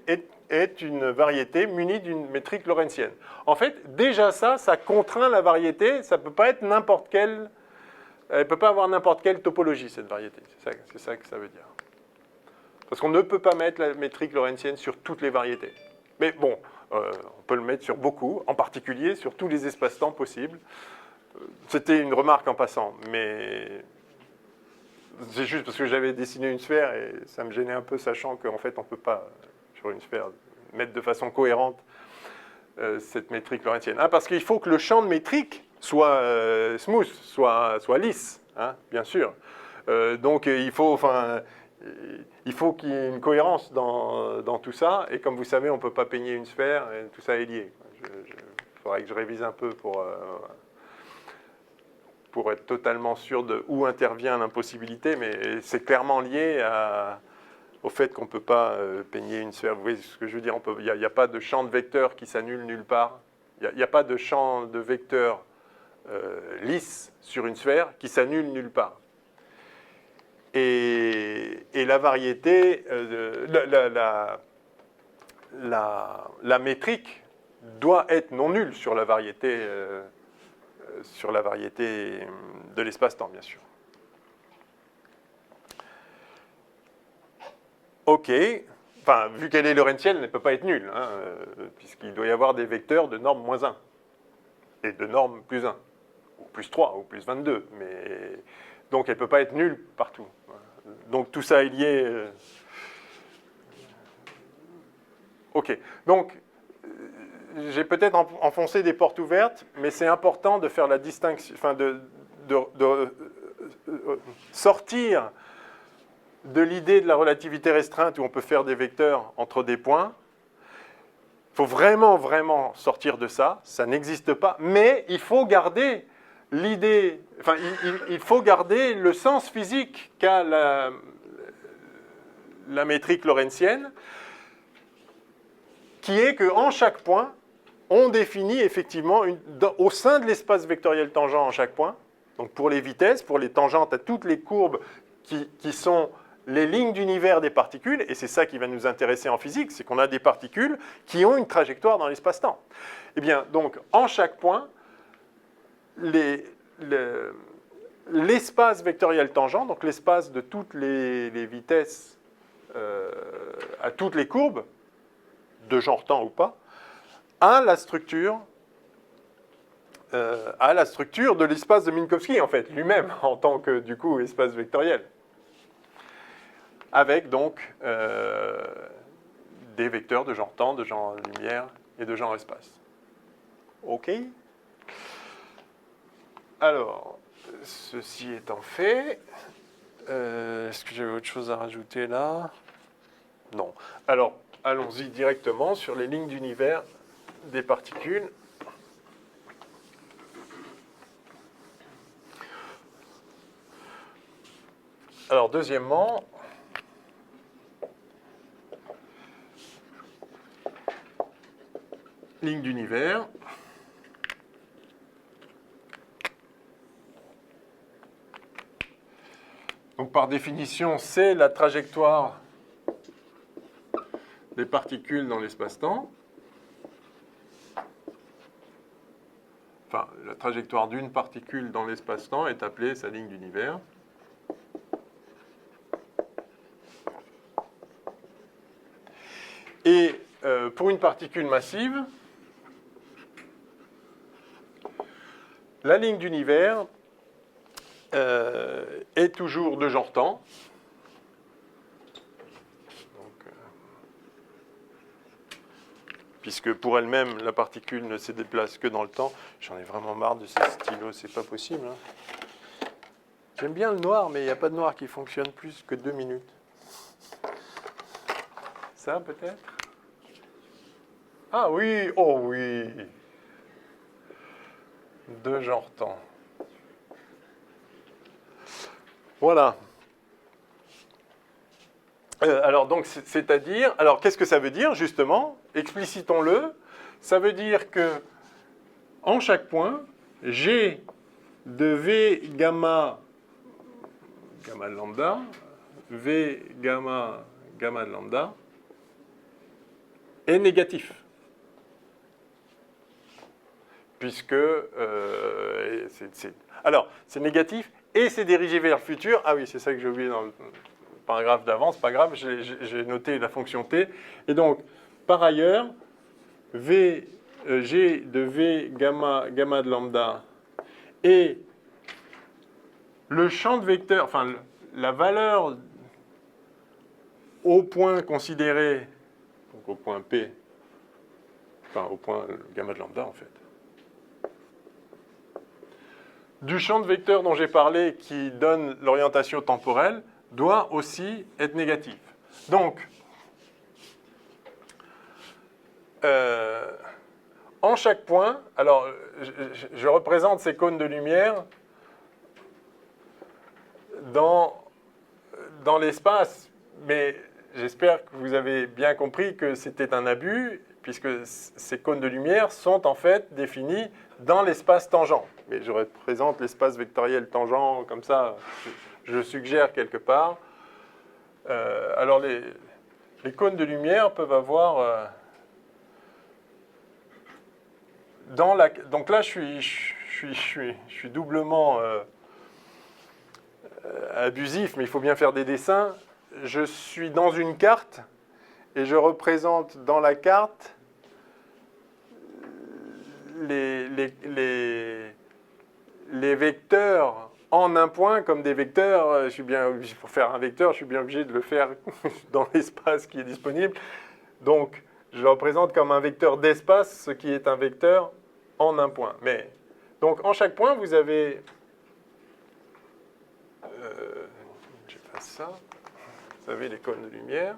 est une variété munie d'une métrique lorentzienne. En fait, déjà ça contraint la variété, ça ne peut pas être n'importe quelle... Elle ne peut pas avoir n'importe quelle topologie, cette variété. C'est ça que ça veut dire. Parce qu'on ne peut pas mettre la métrique lorentzienne sur toutes les variétés. Mais bon, on peut le mettre sur beaucoup, en particulier sur tous les espaces-temps possibles. C'était une remarque en passant, mais c'est juste parce que j'avais dessiné une sphère et ça me gênait un peu, sachant qu'en fait, on ne peut pas, sur une sphère, mettre de façon cohérente cette métrique lorentzienne. Parce qu'il faut que le champ de métrique soit smooth, soit lisse, hein, bien sûr. Donc il faut qu'il y ait une cohérence dans tout ça, et comme vous savez, on ne peut pas peigner une sphère, et tout ça est lié. Il faudrait que je révise un peu pour être totalement sûr de où intervient l'impossibilité, mais c'est clairement lié au fait qu'on ne peut pas peigner une sphère. Vous voyez ce que je veux dire? Il n'y a pas de champ de vecteur qui s'annule nulle part. Il n'y a pas de champ de vecteur lisse sur une sphère qui s'annule nulle part. Et la variété, la métrique doit être non nulle sur la variété de l'espace-temps, bien sûr. OK. Enfin, vu qu'elle est lorentzienne, elle ne peut pas être nulle, hein, puisqu'il doit y avoir des vecteurs de norme moins 1 et de norme plus 1, ou plus 3, ou plus 22. Donc, elle ne peut pas être nulle partout. Donc, tout ça est lié. OK. Donc, j'ai peut-être enfoncé des portes ouvertes, mais c'est important de faire la distinction, enfin de sortir de l'idée de la relativité restreinte où on peut faire des vecteurs entre des points. Il faut vraiment, vraiment sortir de ça. Ça n'existe pas, mais il faut garder l'idée, enfin, il faut garder le sens physique qu'a la métrique lorentzienne, qui est qu'en chaque point, on définit effectivement, au sein de l'espace vectoriel tangent en chaque point, donc pour les vitesses, pour les tangentes à toutes les courbes qui sont les lignes d'univers des particules, et c'est ça qui va nous intéresser en physique, c'est qu'on a des particules qui ont une trajectoire dans l'espace-temps. Eh bien, donc, en chaque point, l'espace vectoriel tangent, donc l'espace de toutes les vitesses à toutes les courbes, de genre temps ou pas, a la structure de l'espace de Minkowski, en fait, lui-même, en tant que, du coup, espace vectoriel. Avec, donc, des vecteurs de genre temps, de genre lumière et de genre espace. OK? Alors, ceci étant fait, est-ce que j'avais autre chose à rajouter là? Non. Alors, allons-y directement sur les lignes d'univers des particules. Alors, deuxièmement, ligne d'univers. Donc, par définition, c'est la trajectoire des particules dans l'espace-temps. Enfin, la trajectoire d'une particule dans l'espace-temps est appelée sa ligne d'univers. Et pour une particule massive, la ligne d'univers est toujours de genre temps. Donc, puisque pour elle-même, la particule ne se déplace que dans le temps. J'en ai vraiment marre de ces stylos, c'est pas possible. Hein. J'aime bien le noir, mais il n'y a pas de noir qui fonctionne plus que 2 minutes. Ça, peut-être? Ah oui, oh oui. De genre temps. Voilà. Alors, donc, c'est-à-dire... Alors, qu'est-ce que ça veut dire, justement? Explicitons-le. Ça veut dire que, en chaque point, G de V gamma de lambda, V gamma de lambda, est négatif. Puisque... Alors, c'est négatif et c'est dirigé vers le futur. Ah oui, c'est ça que j'ai oublié dans le paragraphe d'avant, c'est pas grave, j'ai noté la fonction t. Et donc, par ailleurs, G de V gamma de lambda et le champ de vecteur, enfin, la valeur au point considéré, donc au point P, enfin, au point gamma de lambda, en fait, du champ de vecteur dont j'ai parlé qui donne l'orientation temporelle, doit aussi être négatif. Donc, en chaque point, alors je représente ces cônes de lumière dans l'espace, mais j'espère que vous avez bien compris que c'était un abus, puisque ces cônes de lumière sont en fait définis dans l'espace tangent. Mais je représente l'espace vectoriel tangent comme ça, je suggère quelque part. Alors les cônes de lumière peuvent avoir... donc là, je suis doublement abusif, mais il faut bien faire des dessins. Je suis dans une carte et je représente dans la carte les vecteurs en un point comme des vecteurs. Pour faire un vecteur, je suis bien obligé de le faire dans l'espace qui est disponible. Donc, je représente comme un vecteur d'espace ce qui est un vecteur en un point. Mais, donc, en chaque point, vous avez... j'efface ça. Vous avez les cônes de lumière.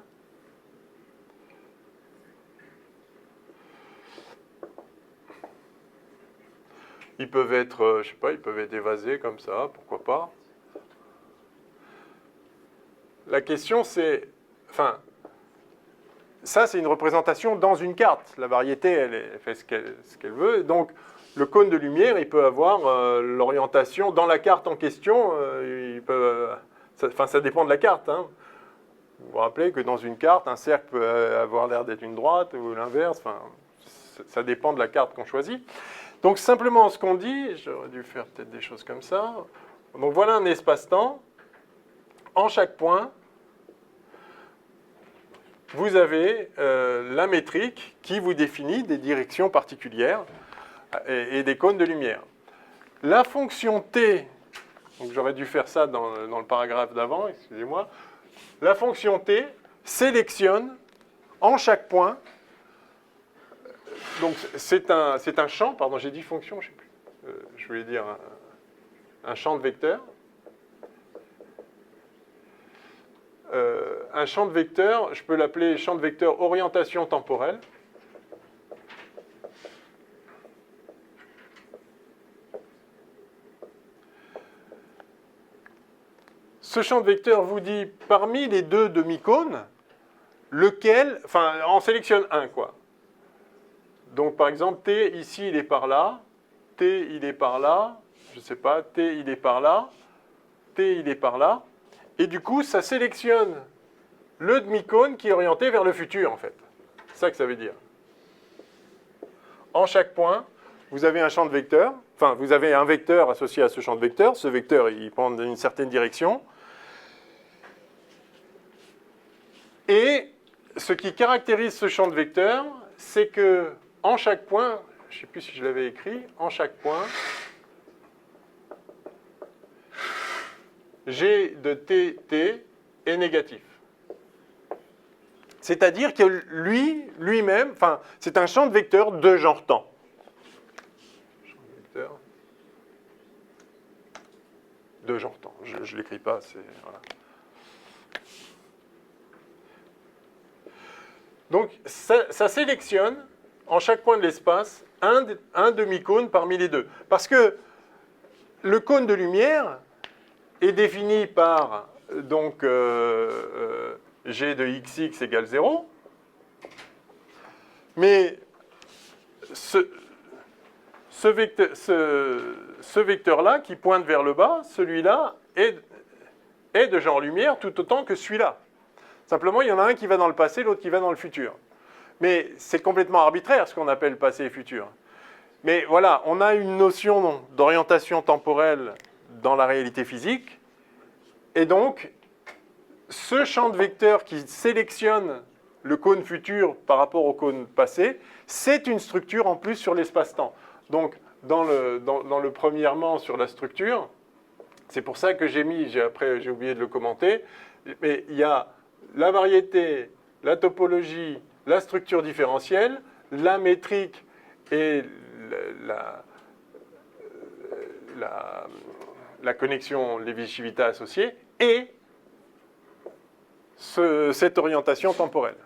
Ils peuvent être, je sais pas, ils peuvent être évasés comme ça, pourquoi pas. La question c'est, enfin, ça c'est une représentation dans une carte. La variété, elle fait ce qu'elle veut. Donc, le cône de lumière, il peut avoir l'orientation dans la carte en question. Ça dépend de la carte. Hein. Vous vous rappelez que dans une carte, un cercle peut avoir l'air d'être une droite ou l'inverse. Enfin, ça dépend de la carte qu'on choisit. Donc simplement ce qu'on dit, j'aurais dû faire peut-être des choses comme ça. Donc voilà un espace-temps. En chaque point, vous avez la métrique qui vous définit des directions particulières et des cônes de lumière. La fonction t, donc j'aurais dû faire ça dans le paragraphe d'avant, excusez-moi. La fonction t sélectionne en chaque point. Donc c'est un champ, pardon, j'ai dit fonction, je ne sais plus. Je voulais dire un champ de vecteurs. Un champ de vecteurs, je peux l'appeler champ de vecteurs orientation temporelle. Ce champ de vecteurs vous dit, parmi les deux demi-cônes, lequel, enfin, on sélectionne un, quoi. Donc, par exemple, T, ici, il est par là. T, il est par là. Je ne sais pas. T, il est par là. T, il est par là. Et du coup, ça sélectionne le demi-cône qui est orienté vers le futur, en fait. C'est ça que ça veut dire. En chaque point, vous avez un champ de vecteurs. Enfin, vous avez un vecteur associé à ce champ de vecteurs. Ce vecteur, il prend une certaine direction. Et ce qui caractérise ce champ de vecteurs, c'est que en chaque point, je ne sais plus si je l'avais écrit, en chaque point, G de t est négatif. C'est-à-dire que lui-même, enfin, c'est un champ de vecteurs de genre temps. Champ de vecteurs de genre temps. Je ne l'écris pas, c'est... Voilà. Donc, ça sélectionne, en chaque point de l'espace, un demi-cône parmi les deux. Parce que le cône de lumière est défini par donc, g de xx égale 0. Mais ce vecteur-là qui pointe vers le bas, celui-là est de genre lumière tout autant que celui-là. Simplement, il y en a un qui va dans le passé, l'autre qui va dans le futur. Mais c'est complètement arbitraire ce qu'on appelle passé et futur. Mais voilà, on a une notion d'orientation temporelle dans la réalité physique. Et donc, ce champ de vecteurs qui sélectionne le cône futur par rapport au cône passé, c'est une structure en plus sur l'espace-temps. Donc, dans le premièrement sur la structure, c'est pour ça que j'ai mis, après j'ai oublié de le commenter, mais il y a la variété, la topologie, la structure différentielle, la métrique et la connexion Lévi-Civita associée, et cette orientation temporelle.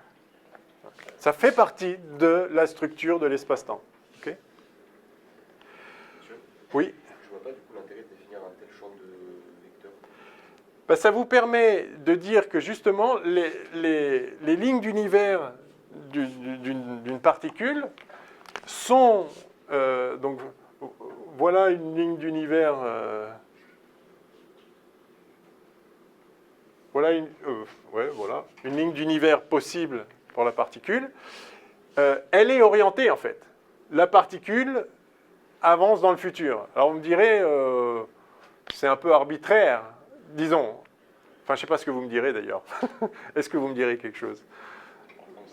Ça fait partie de la structure de l'espace-temps. Okay. Oui. Je ne vois pas du coup l'intérêt de définir un tel champ de vecteurs. Ben, ça vous permet de dire que justement les lignes d'univers d'une particule sont... donc voilà une ligne d'univers... voilà une ligne d'univers possible pour la particule. Elle est orientée en fait. La particule avance dans le futur. Alors vous me direz, c'est un peu arbitraire, disons. Enfin, je ne sais pas ce que vous me direz d'ailleurs. Est-ce que vous me direz quelque chose?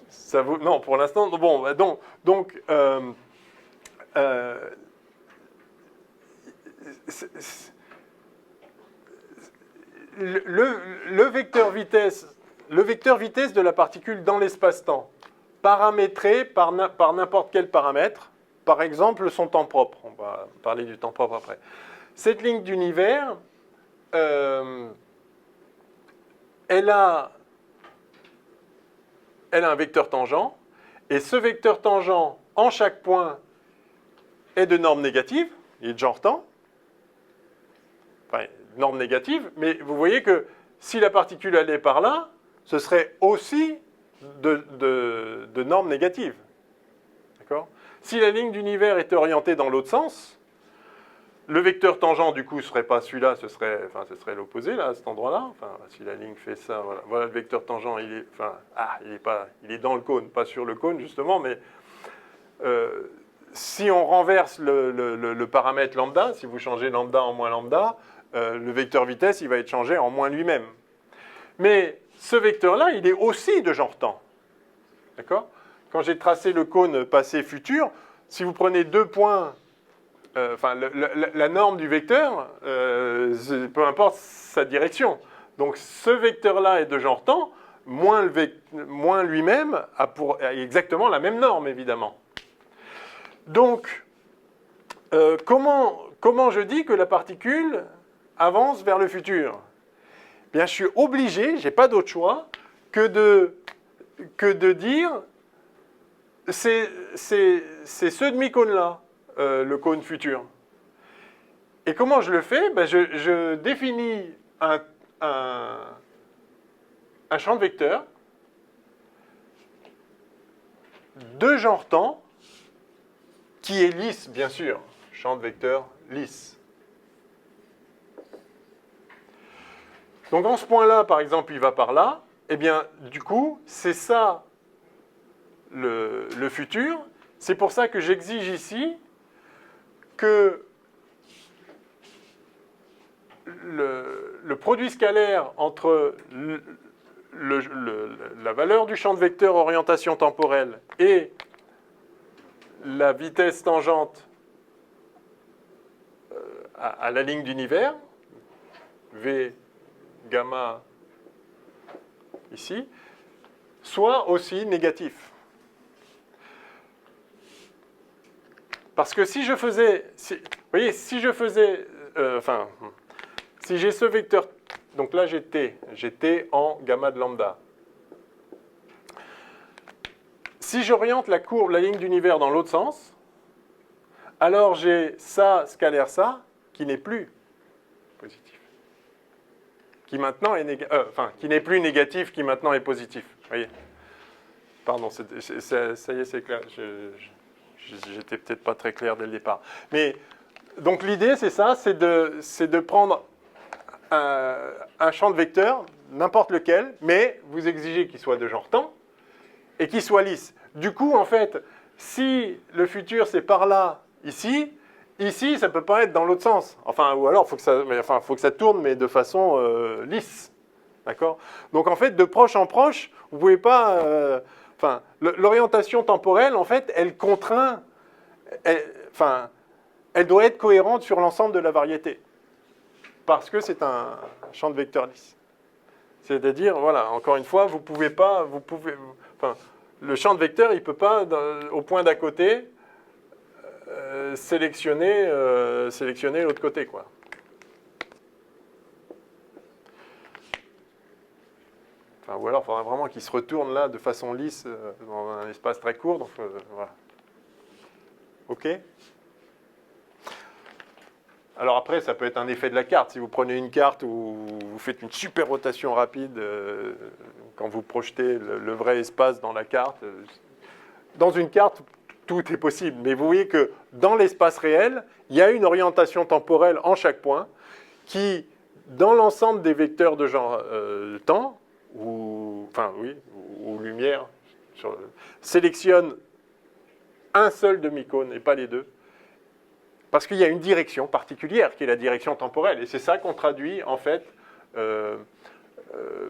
Ça vous... Non, pour l'instant, bon, donc le vecteur vitesse de la particule dans l'espace-temps, paramétré par n'importe quel paramètre, par exemple son temps propre. On va parler du temps propre après. Cette ligne d'univers, elle a un vecteur tangent, et ce vecteur tangent, en chaque point, est de norme négative, il est de genre temps, enfin, norme négative, mais vous voyez que si la particule allait par là, ce serait aussi de norme négative. D'accord ? Si la ligne d'univers était orientée dans l'autre sens, le vecteur tangent, du coup, ne serait pas celui-là, ce serait l'opposé, là, à cet endroit-là. Enfin, si la ligne fait ça, voilà. Voilà le vecteur tangent, il est dans le cône, pas sur le cône, justement, mais si on renverse le paramètre lambda, si vous changez lambda en moins lambda, le vecteur vitesse, il va être changé en moins lui-même. Mais ce vecteur-là, il est aussi de genre temps. D'accord ? Quand j'ai tracé le cône passé-futur, si vous prenez deux points, la norme du vecteur, peu importe sa direction. Donc ce vecteur-là est de genre temps, moins lui-même a exactement la même norme, évidemment. Donc, comment je dis que la particule avance vers le futur? Bien, je suis obligé, je n'ai pas d'autre choix, que de dire c'est ce demi-cône-là, le cône futur. Et comment je le fais? Ben, je définis un champ de vecteurs de genre temps qui est lisse, bien sûr. Champ de vecteurs lisse. Donc, en ce point-là, par exemple, il va par là. Eh bien, du coup, c'est ça le futur. C'est pour ça que j'exige ici que le produit scalaire entre la valeur du champ de vecteur orientation temporelle et la vitesse tangente à la ligne d'univers, V gamma ici, soit aussi négatif. Parce que si je faisais, vous voyez, si j'ai ce vecteur, donc là j'ai t en gamma de lambda. Si j'oriente la courbe, la ligne d'univers dans l'autre sens, alors j'ai ça scalaire ça qui n'est plus positif, qui maintenant est qui n'est plus négatif, qui maintenant est positif. Vous voyez? Pardon, ça y est, c'est clair. J'étais peut-être pas très clair dès le départ. Mais donc l'idée, c'est ça, c'est de prendre un champ de vecteurs, n'importe lequel, mais vous exigez qu'il soit de genre temps et qu'il soit lisse. Du coup, en fait, si le futur c'est par là, ici, ça ne peut pas être dans l'autre sens. Enfin, ou alors, faut que ça tourne, mais de façon lisse. D'accord? Donc, en fait, de proche en proche, vous ne pouvez pas... l'orientation temporelle, en fait, elle contraint... Elle doit être cohérente sur l'ensemble de la variété. Parce que c'est un champ de vecteurs lisse. C'est-à-dire, voilà, encore une fois, le champ de vecteurs, il ne peut pas, au point d'à côté, sélectionner l'autre côté, quoi. Ou alors, il faudrait vraiment qu'il se retourne là de façon lisse dans un espace très court. Donc, voilà. OK? Alors après, ça peut être un effet de la carte. Si vous prenez une carte où vous faites une super rotation rapide, quand vous projetez le vrai espace dans la carte, dans une carte, tout est possible. Mais vous voyez que dans l'espace réel, il y a une orientation temporelle en chaque point qui, dans l'ensemble des vecteurs de genre temps, ou lumière, sélectionne un seul demi-cône et pas les deux. Parce qu'il y a une direction particulière qui est la direction temporelle. Et c'est ça qu'on traduit, en fait,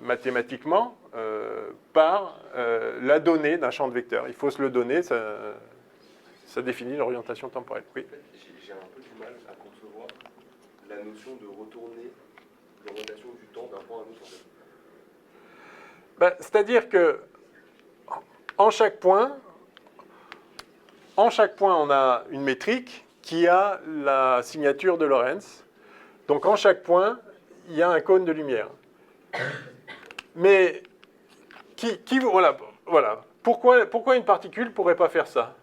mathématiquement par la donnée d'un champ de vecteurs. Il faut se le donner, ça définit l'orientation temporelle. Oui. En fait, j'ai un peu du mal à concevoir la notion de retourner l'orientation du temps d'un point à un autre. En fait. C'est-à-dire que en chaque point, on a une métrique qui a la signature de Lorentz. Donc en chaque point, il y a un cône de lumière. Mais voilà. Pourquoi une particule ne pourrait pas faire ça?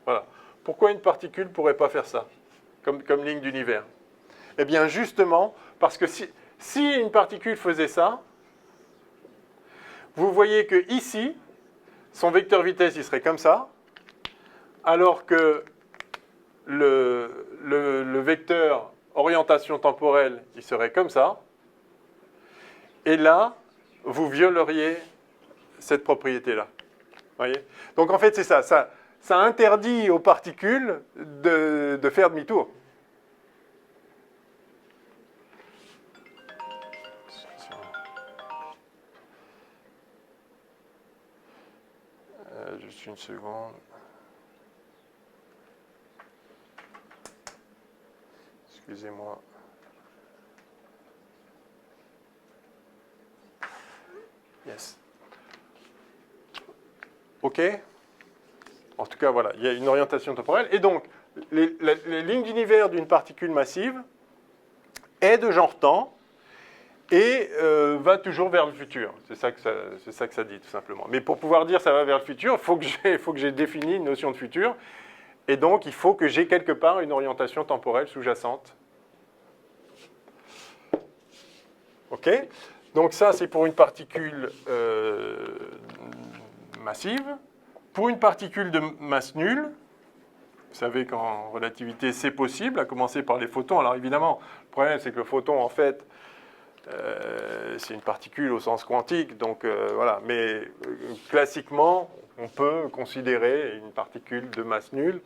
Voilà. Pourquoi une particule ne pourrait pas faire ça, comme ligne d'univers? Eh bien, justement, parce que si une particule faisait ça, vous voyez que ici, son vecteur vitesse, il serait comme ça, alors que le vecteur orientation temporelle, il serait comme ça. Et là, vous violeriez cette propriété-là. Voyez? Donc en fait, c'est ça. Ça interdit aux particules de faire demi-tour. Juste une seconde. Excusez-moi. Yes. OK. En tout cas, voilà, il y a une orientation temporelle. Et donc, les lignes d'univers d'une particule massive est de genre temps et va toujours vers le futur. C'est ça que ça dit, tout simplement. Mais pour pouvoir dire ça va vers le futur, il faut que j'ai défini une notion de futur. Et donc, il faut que j'ai quelque part une orientation temporelle sous-jacente. OK? Donc ça, c'est pour une particule massive. Pour une particule de masse nulle, vous savez qu'en relativité, c'est possible, à commencer par les photons. Alors évidemment, le problème, c'est que le photon, en fait, c'est une particule au sens quantique. Donc voilà. Mais classiquement, on peut considérer une particule de masse nulle.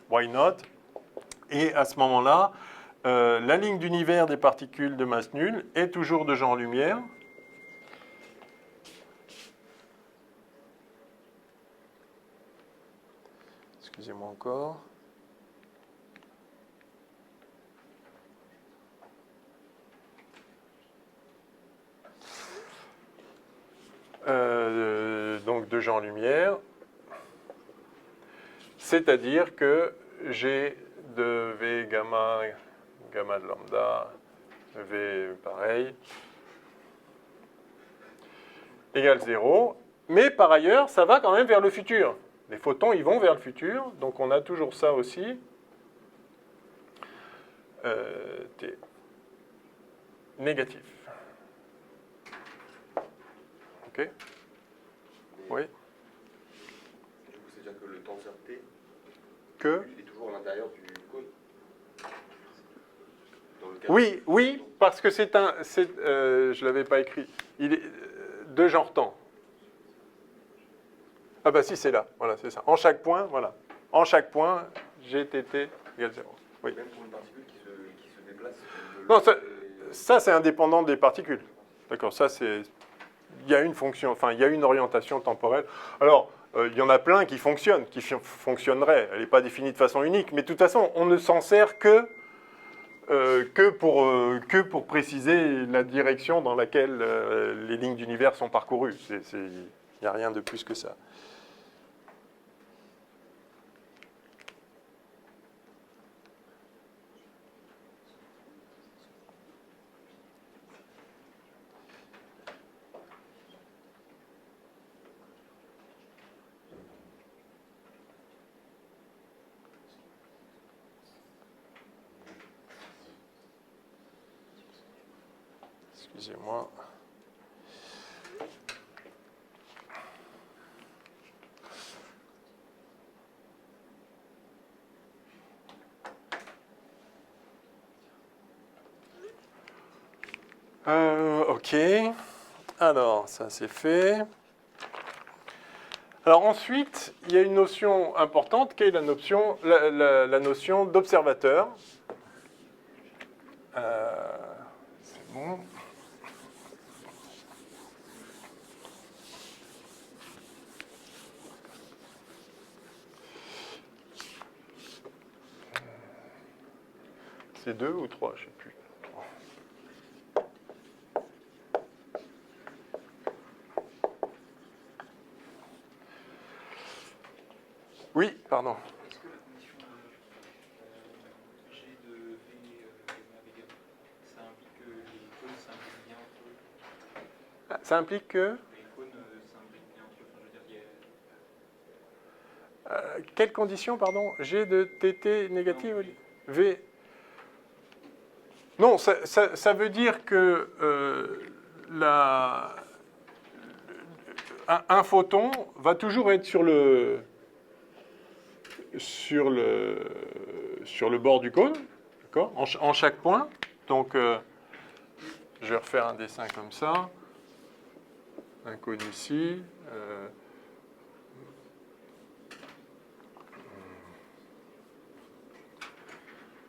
Why not? Et à ce moment-là, la ligne d'univers des particules de masse nulle est toujours de genre lumière. Excusez-moi encore. Donc de genre lumière. C'est-à-dire que j'ai de V gamma de lambda, V pareil, égale 0. Mais par ailleurs, ça va quand même vers le futur. Les photons, ils vont vers le futur. Donc on a toujours ça aussi. T. négatif. OK? Mais Oui. du coup, c'est-à-dire que le tenseur T Que? est toujours à l'intérieur du cône. Dans le cas Oui, oui, parce que c'est un... je ne l'avais pas écrit. Il est de genre temps. Ah bah si, c'est là. Voilà, c'est ça. En chaque point, voilà. En chaque point, GTT égale 0. Oui. Même pour une particule qui se déplace. Non, ça c'est indépendant des particules. D'accord, ça c'est... Il y a une fonction, enfin il y a une orientation temporelle. Alors, il y en a plein qui fonctionnent, qui fonctionneraient. Elle n'est pas définie de façon unique, mais de toute façon, on ne s'en sert que pour préciser la direction dans laquelle les lignes d'univers sont parcourues. Il n'y a rien de plus que ça. Excusez-moi. OK. Alors, ça c'est fait. Alors ensuite, il y a une notion importante qui est la notion d'observateur. C'est bon. C'est 2 ou 3, je ne sais plus. Oui, pardon. Est-ce que la condition G de V Vega, ça implique que les cônes s'imbriquent bien entre eux? Ça implique que... Les cônes s'imbriquent bien entre eux. Enfin, je veux dire, quelles conditions, pardon? G de TT négative? Non, V. Non, ça veut dire que un photon va toujours être sur le bord du cône, d'accord, en chaque point. Donc, je vais refaire un dessin comme ça. Un cône ici.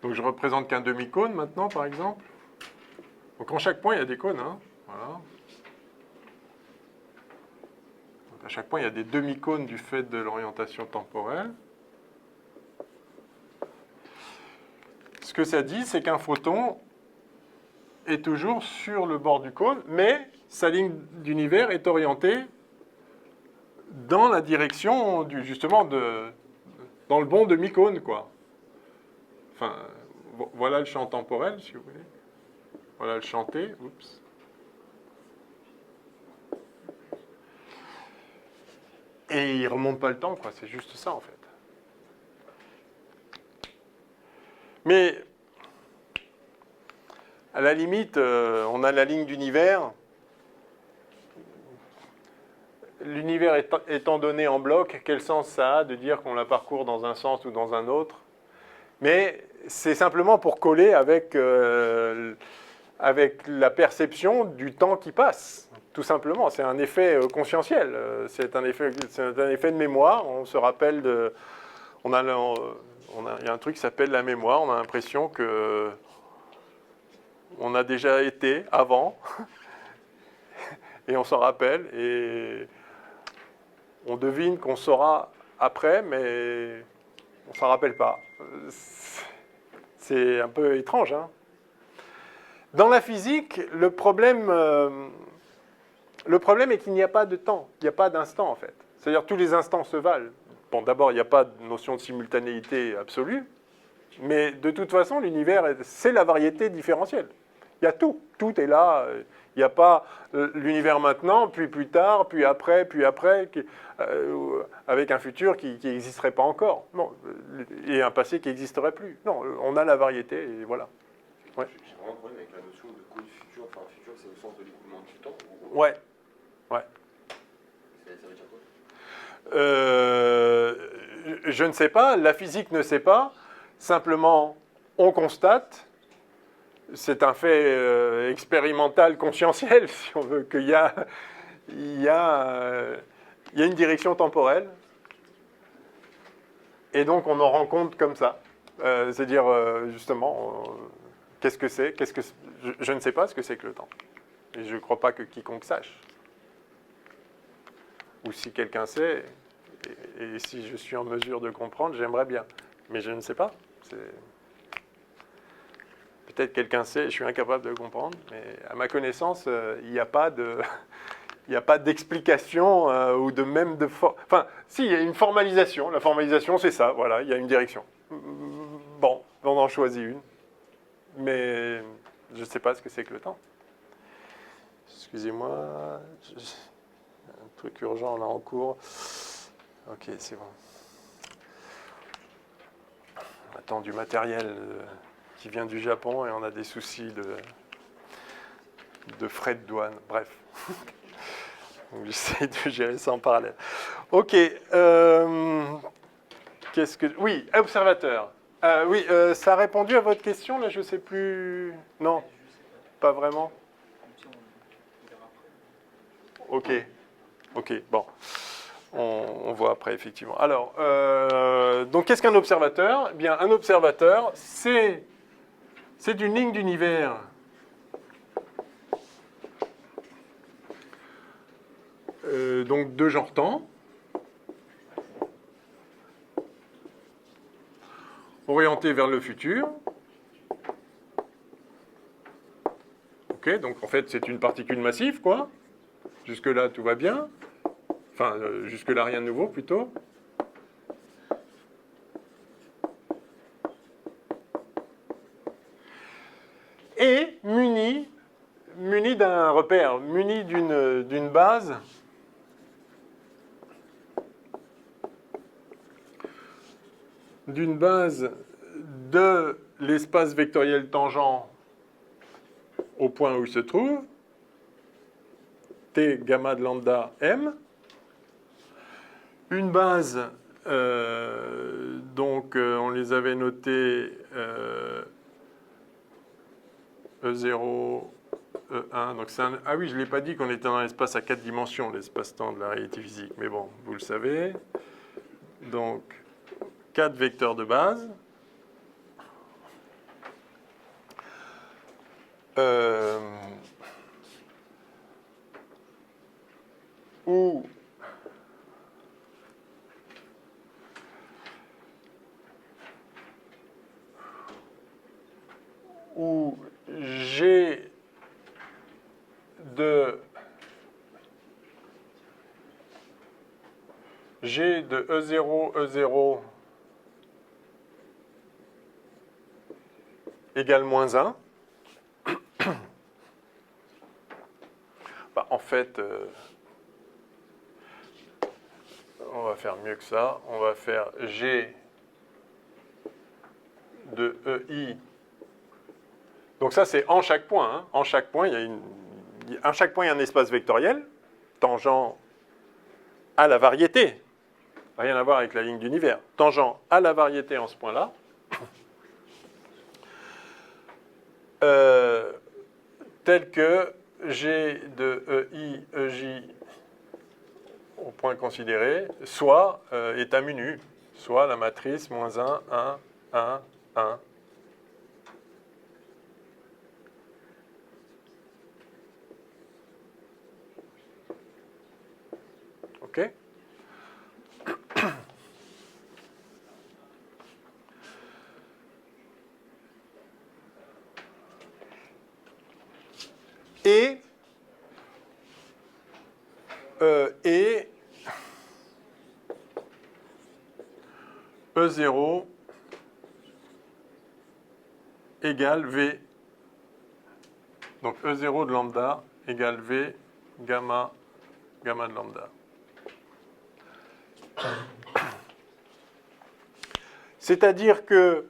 Donc, je représente qu'un demi-cône maintenant, par exemple. Donc, en chaque point, il y a des cônes. Hein. Voilà. Donc, à chaque point, il y a des demi-cônes du fait de l'orientation temporelle. Ce que ça dit, c'est qu'un photon est toujours sur le bord du cône, mais sa ligne d'univers est orientée dans la direction, justement, dans le bon demi-cône, quoi. Enfin, voilà le champ temporel, si vous voulez. Voilà le champ T. Oups. Et il ne remonte pas le temps, quoi. C'est juste ça, en fait. Mais, à la limite, on a la ligne d'univers. L'univers étant donné en bloc, quel sens ça a de dire qu'on la parcourt dans un sens ou dans un autre? Mais c'est simplement pour coller avec la perception du temps qui passe, tout simplement. C'est un effet conscientiel, c'est un effet de mémoire. On se rappelle il y a un truc qui s'appelle la mémoire. On a l'impression que on a déjà été avant, et on s'en rappelle, et on devine qu'on saura après, mais on s'en rappelle pas. C'est un peu étrange, hein. Dans la physique, le problème est qu'il n'y a pas de temps, il n'y a pas d'instant en fait. C'est-à-dire tous les instants se valent. Bon, d'abord, il n'y a pas de notion de simultanéité absolue, mais de toute façon, l'univers, c'est la variété différentielle. Il y a tout, tout est là. Il n'y a pas l'univers maintenant, puis plus tard, puis après, avec un futur qui n'existerait pas encore. Non, et un passé qui n'existerait plus. Non, on a la variété, et voilà. Ouais. J'ai vraiment un problème avec la notion de cône futur enfin, futur, c'est au sens de l'écoulement du temps ou... Ouais. Ça veut dire quoi? Je ne sais pas, la physique ne sait pas. Simplement, on constate, c'est un fait expérimental, conscientiel, si on veut, qu'il y a une direction temporelle. Et donc, on en rend compte comme ça. C'est-à-dire, justement, qu'est-ce que c'est je ne sais pas ce que c'est que le temps. Et je ne crois pas que quiconque sache. Ou si quelqu'un sait, et si je suis en mesure de comprendre, j'aimerais bien. Mais je ne sais pas. Peut-être quelqu'un sait, je suis incapable de comprendre, mais à ma connaissance, il n'y a pas d'explication ou de même de... Enfin, si, il y a une formalisation. La formalisation, c'est ça, voilà, il y a une direction. Bon, on en choisit une. Mais je ne sais pas ce que c'est que le temps. Excusez-moi, un truc urgent là en cours. Ok, c'est bon. On attend du matériel qui vient du Japon et on a des soucis de frais de douane. Bref. Donc, j'essaie de gérer ça en parallèle. Ok. Qu'est-ce que... Oui, observateur. Oui, ça a répondu à votre question, là, je ne sais plus... Non, pas vraiment. Ok. Ok, bon. On voit après, effectivement. Alors, donc, qu'est-ce qu'un observateur? Eh bien, un observateur, c'est une ligne d'univers donc de genre temps, orientée vers le futur. Ok, donc en fait, c'est une particule massive, quoi. Jusque-là, tout va bien. Enfin, jusque-là, rien de nouveau, plutôt. Et muni d'un repère, muni d'une base de l'espace vectoriel tangent au point où il se trouve, T gamma de lambda M, une base, donc on les avait notés E0, E1, donc c'est ah oui, je ne l'ai pas dit qu'on était dans l'espace à 4 dimensions, l'espace-temps de la réalité physique, mais bon, vous le savez. Donc, 4 vecteurs de base. Où G de E0, E0 égale moins 1. Bah, en fait, on va faire mieux que ça. On va faire G de EI. Donc ça, c'est en chaque point. Hein. En chaque point, il y a un espace vectoriel tangent à la variété. Rien à voir avec la ligne d'univers. Tangent à la variété en ce point-là. Tel que G de EI, EJ au point considéré, soit état mu, soit la matrice moins 1, 1, 1, 1. OK ? Et E0 égale V. Donc E0 de lambda égale V gamma de lambda. C'est-à-dire que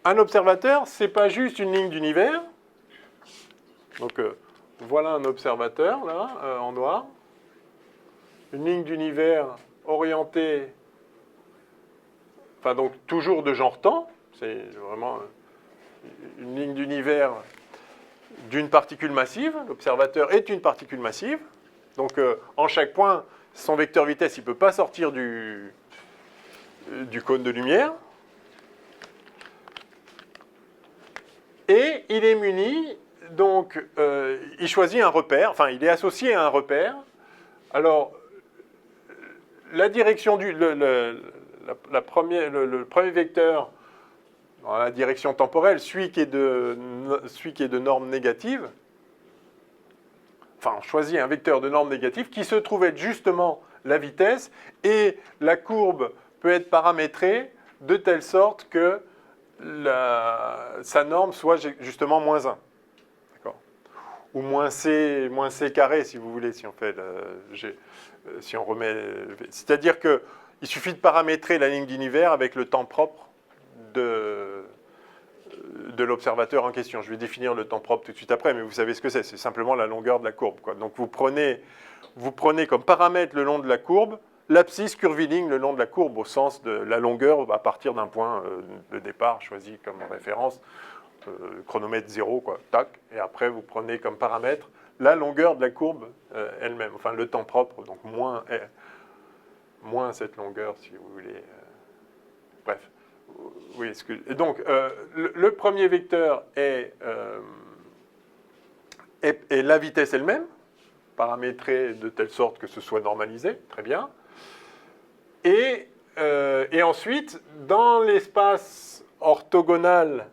un observateur, ce n'est pas juste une ligne d'univers, Donc, voilà un observateur, là, en noir. Une ligne d'univers orientée, enfin, donc, toujours de genre temps. C'est vraiment une ligne d'univers d'une particule massive. L'observateur est une particule massive. Donc, en chaque point, son vecteur vitesse, il ne peut pas sortir du cône de lumière. Et il est muni, donc, il choisit un repère, enfin, il est associé à un repère. Alors, la direction le premier vecteur dans la direction temporelle, celui qui est de norme négative, enfin, on choisit un vecteur de norme négative qui se trouve être justement la vitesse, et la courbe peut être paramétrée de telle sorte que sa norme soit justement moins 1. D'accord ? Ou moins c carré, si vous voulez, si on fait si on remet. C'est-à-dire qu'il suffit de paramétrer la ligne d'univers avec le temps propre de l'observateur en question. Je vais définir le temps propre tout de suite après, mais vous savez ce que c'est. C'est simplement la longueur de la courbe, quoi. Donc vous prenez comme paramètre le long de la courbe l'abscisse curviligne le long de la courbe au sens de la longueur à partir d'un point de départ choisi comme référence, chronomètre 0, quoi, tac, et après vous prenez comme paramètre la longueur de la courbe elle-même, enfin le temps propre, donc moins cette longueur si vous voulez. Bref. Oui, et donc, le premier vecteur est la vitesse elle-même, paramétrée de telle sorte que ce soit normalisé, très bien. Et ensuite, dans l'espace orthogonal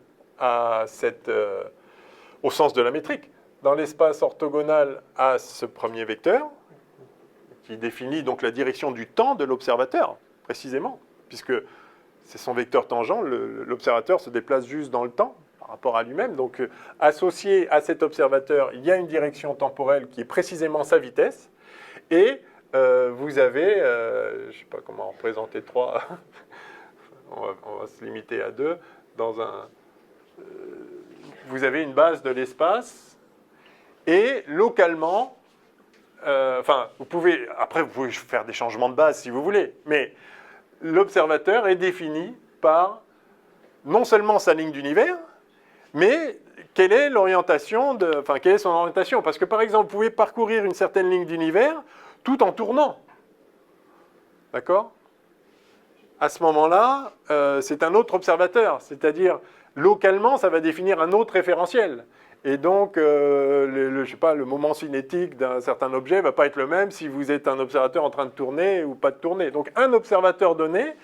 au sens de la métrique, dans l'espace orthogonal à ce premier vecteur, qui définit donc la direction du temps de l'observateur, précisément, puisque c'est son vecteur tangent, l'observateur se déplace juste dans le temps par rapport à lui-même. Donc, associé à cet observateur, il y a une direction temporelle qui est précisément sa vitesse. Et vous avez, je ne sais pas comment représenter 3, on va se limiter à 2, vous avez une base de l'espace, et localement, après vous pouvez faire des changements de base si vous voulez, mais l'observateur est défini par non seulement sa ligne d'univers, mais quelle est quelle est son orientation. Parce que par exemple, vous pouvez parcourir une certaine ligne d'univers tout en tournant. D'accord ? À ce moment-là, c'est un autre observateur, c'est-à-dire localement, ça va définir un autre référentiel. Et donc, je sais pas, le moment cinétique d'un certain objet ne va pas être le même si vous êtes un observateur en train de tourner ou pas de tourner. Donc, un observateur donné,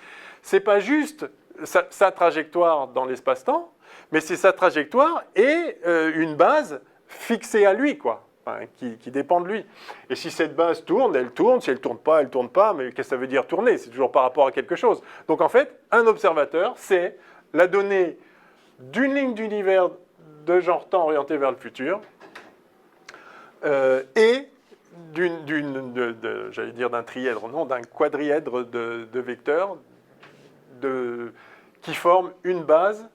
ce n'est pas juste sa trajectoire dans l'espace-temps, mais c'est sa trajectoire et une base fixée à lui, quoi, enfin, qui dépend de lui. Et si cette base tourne, elle tourne. Si elle ne tourne pas, elle ne tourne pas. Mais qu'est-ce que ça veut dire tourner ? C'est toujours par rapport à quelque chose. Donc, en fait, un observateur, c'est la donnée d'une ligne d'univers de genre temps orienté vers le futur, et j'allais dire d'un trièdre, non, d'un quadrièdre de vecteurs qui forment une base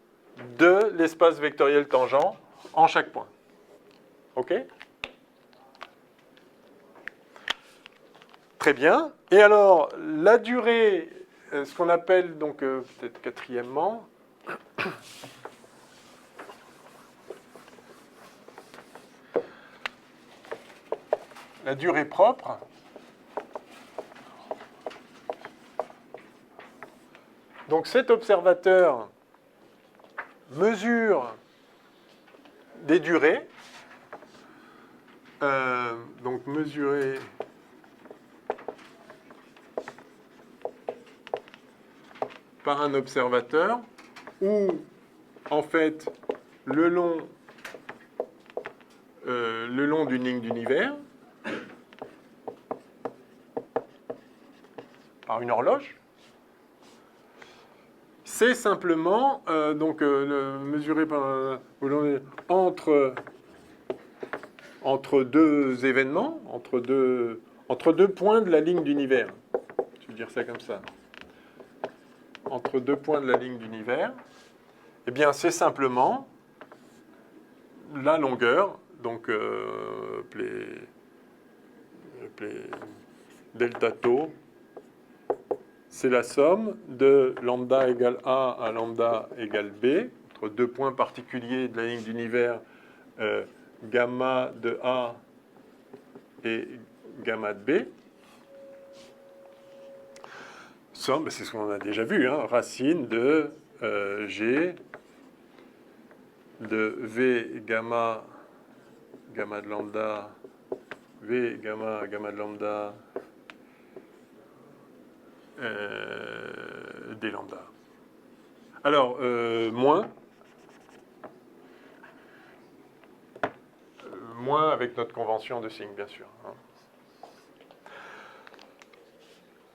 de l'espace vectoriel tangent en chaque point. OK ? Très bien. Et alors, la durée, ce qu'on appelle, donc, peut-être quatrièmement, la durée propre, donc cet observateur mesure des durées, donc mesurées par un observateur où, en fait, le long d'une ligne d'univers, par une horloge, c'est simplement mesuré entre deux événements, entre deux points de la ligne d'univers. Je vais dire ça comme ça. Entre deux points de la ligne d'univers, eh bien, c'est simplement la longueur donc delta tau, c'est la somme de lambda égale A à lambda égale B, entre deux points particuliers de la ligne d'univers, gamma de A et gamma de B. Somme, c'est ce qu'on a déjà vu, hein, racine de G de V gamma, gamma de lambda, V gamma, gamma de lambda, d lambda. Alors, moins avec notre convention de signe, bien sûr. Hein.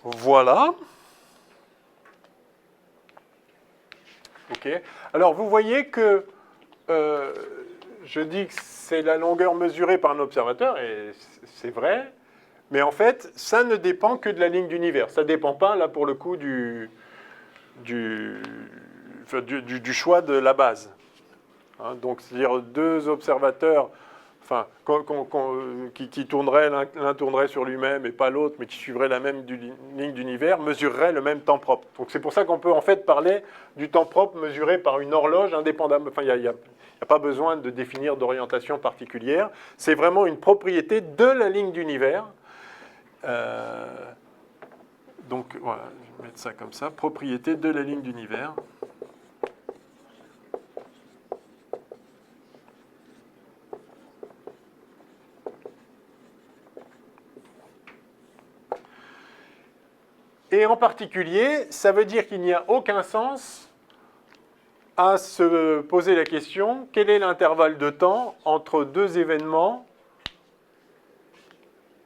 Voilà. OK. Alors, vous voyez que je dis que c'est la longueur mesurée par un observateur, et c'est vrai, mais en fait, ça ne dépend que de la ligne d'univers. Ça ne dépend pas, là, pour le coup, du choix de la base. Hein, donc, c'est-à-dire deux observateurs, enfin, qui tourneraient, l'un tournerait sur lui-même et pas l'autre, mais qui suivraient la même ligne d'univers, mesureraient le même temps propre. Donc, c'est pour ça qu'on peut en fait parler du temps propre mesuré par une horloge indépendamment. Enfin, il n'y a pas besoin de définir d'orientation particulière. C'est vraiment une propriété de la ligne d'univers. Donc, voilà, je vais mettre ça comme ça. Propriété de la ligne d'univers. Et en particulier, ça veut dire qu'il n'y a aucun sens à se poser la question, quel est l'intervalle de temps entre deux événements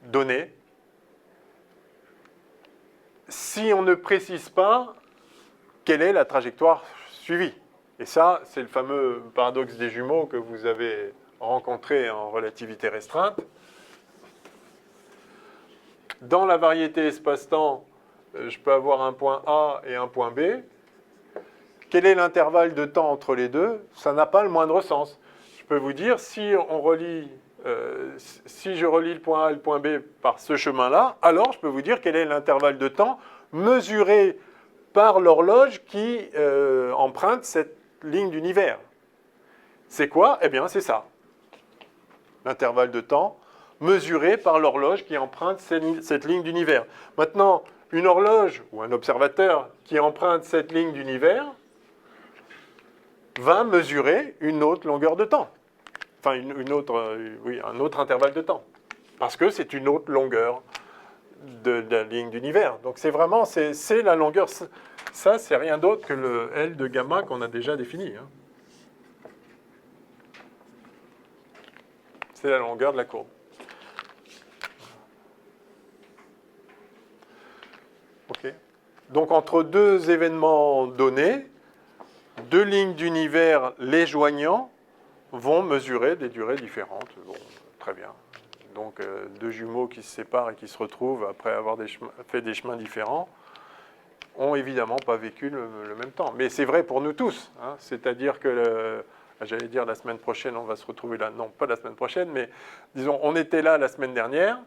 donnés, si on ne précise pas quelle est la trajectoire suivie. Et ça, c'est le fameux paradoxe des jumeaux que vous avez rencontré en relativité restreinte. Dans la variété espace-temps, je peux avoir un point A et un point B. Quel est l'intervalle de temps entre les deux? Ça n'a pas le moindre sens. Je peux vous dire, si je relie le point A et le point B par ce chemin-là, alors je peux vous dire quel est l'intervalle de temps mesuré par l'horloge qui emprunte cette ligne d'univers. C'est quoi? Eh bien, c'est ça. L'intervalle de temps mesuré par l'horloge qui emprunte cette ligne d'univers. Maintenant, une horloge ou un observateur qui emprunte cette ligne d'univers va mesurer une autre longueur de temps. Enfin, un autre intervalle de temps. Parce que c'est une autre longueur de la ligne d'univers. Donc c'est vraiment, c'est la longueur. Ça, c'est rien d'autre que le L de gamma qu'on a déjà défini. Hein. C'est la longueur de la courbe. OK. Donc entre deux événements donnés, deux lignes d'univers les joignant vont mesurer des durées différentes. Bon, très bien. Donc deux jumeaux qui se séparent et qui se retrouvent après avoir fait des chemins différents ont évidemment pas vécu le même temps. Mais c'est vrai pour nous tous. Hein. C'est-à-dire que, j'allais dire la semaine prochaine, on va se retrouver là. Non, pas la semaine prochaine, mais disons, on était là la semaine dernière,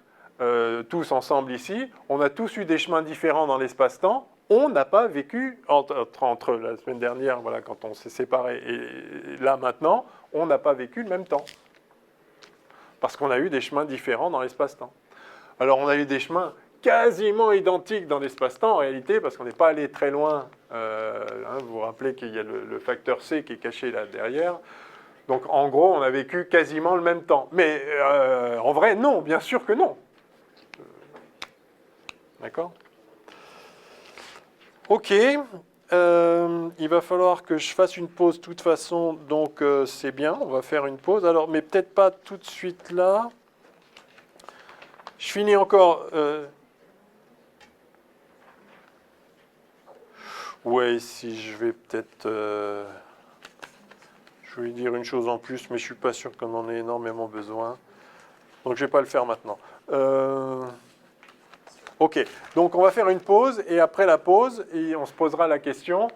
tous ensemble ici. On a tous eu des chemins différents dans l'espace-temps. On n'a pas vécu, entre la semaine dernière, voilà, quand on s'est séparés, et là maintenant, on n'a pas vécu le même temps. Parce qu'on a eu des chemins différents dans l'espace-temps. Alors on a eu des chemins quasiment identiques dans l'espace-temps, en réalité, parce qu'on n'est pas allé très loin. Vous vous rappelez qu'il y a le facteur C qui est caché là derrière. Donc en gros, on a vécu quasiment le même temps. Mais en vrai, non, bien sûr que non. D'accord ? OK, il va falloir que je fasse une pause de toute façon, donc c'est bien, on va faire une pause. Alors, mais peut-être pas tout de suite là. Je finis encore. Ouais, si je vais peut-être... je vais dire une chose en plus, mais je ne suis pas sûr qu'on en ait énormément besoin. Donc, je ne vais pas le faire maintenant. OK, donc on va faire une pause, et après la pause, on se posera la question,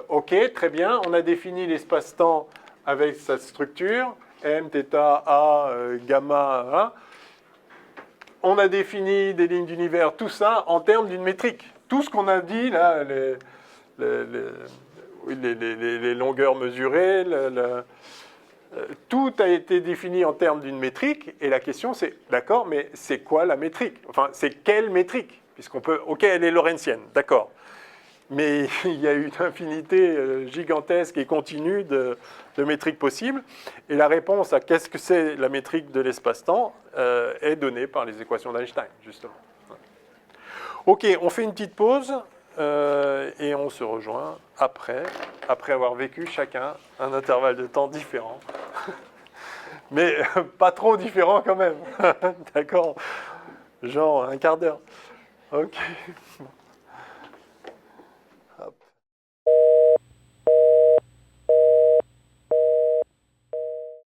OK, très bien, on a défini l'espace-temps avec sa structure, m, θ, a, gamma, hein. On a défini des lignes d'univers, tout ça en termes d'une métrique. Tout ce qu'on a dit, là, les longueurs mesurées, tout a été défini en termes d'une métrique, et la question c'est, d'accord, mais c'est quoi la métrique? Enfin, c'est quelle métrique? Puisqu'on peut, ok, elle est lorentzienne, d'accord. Mais il y a une infinité gigantesque et continue de métriques possibles, et la réponse à qu'est-ce que c'est la métrique de l'espace-temps est donnée par les équations d'Einstein, justement. Ok, on fait une petite pause, et on se rejoint après avoir vécu chacun un intervalle de temps différent. Mais pas trop différent quand même. D'accord? Genre un quart d'heure. Ok.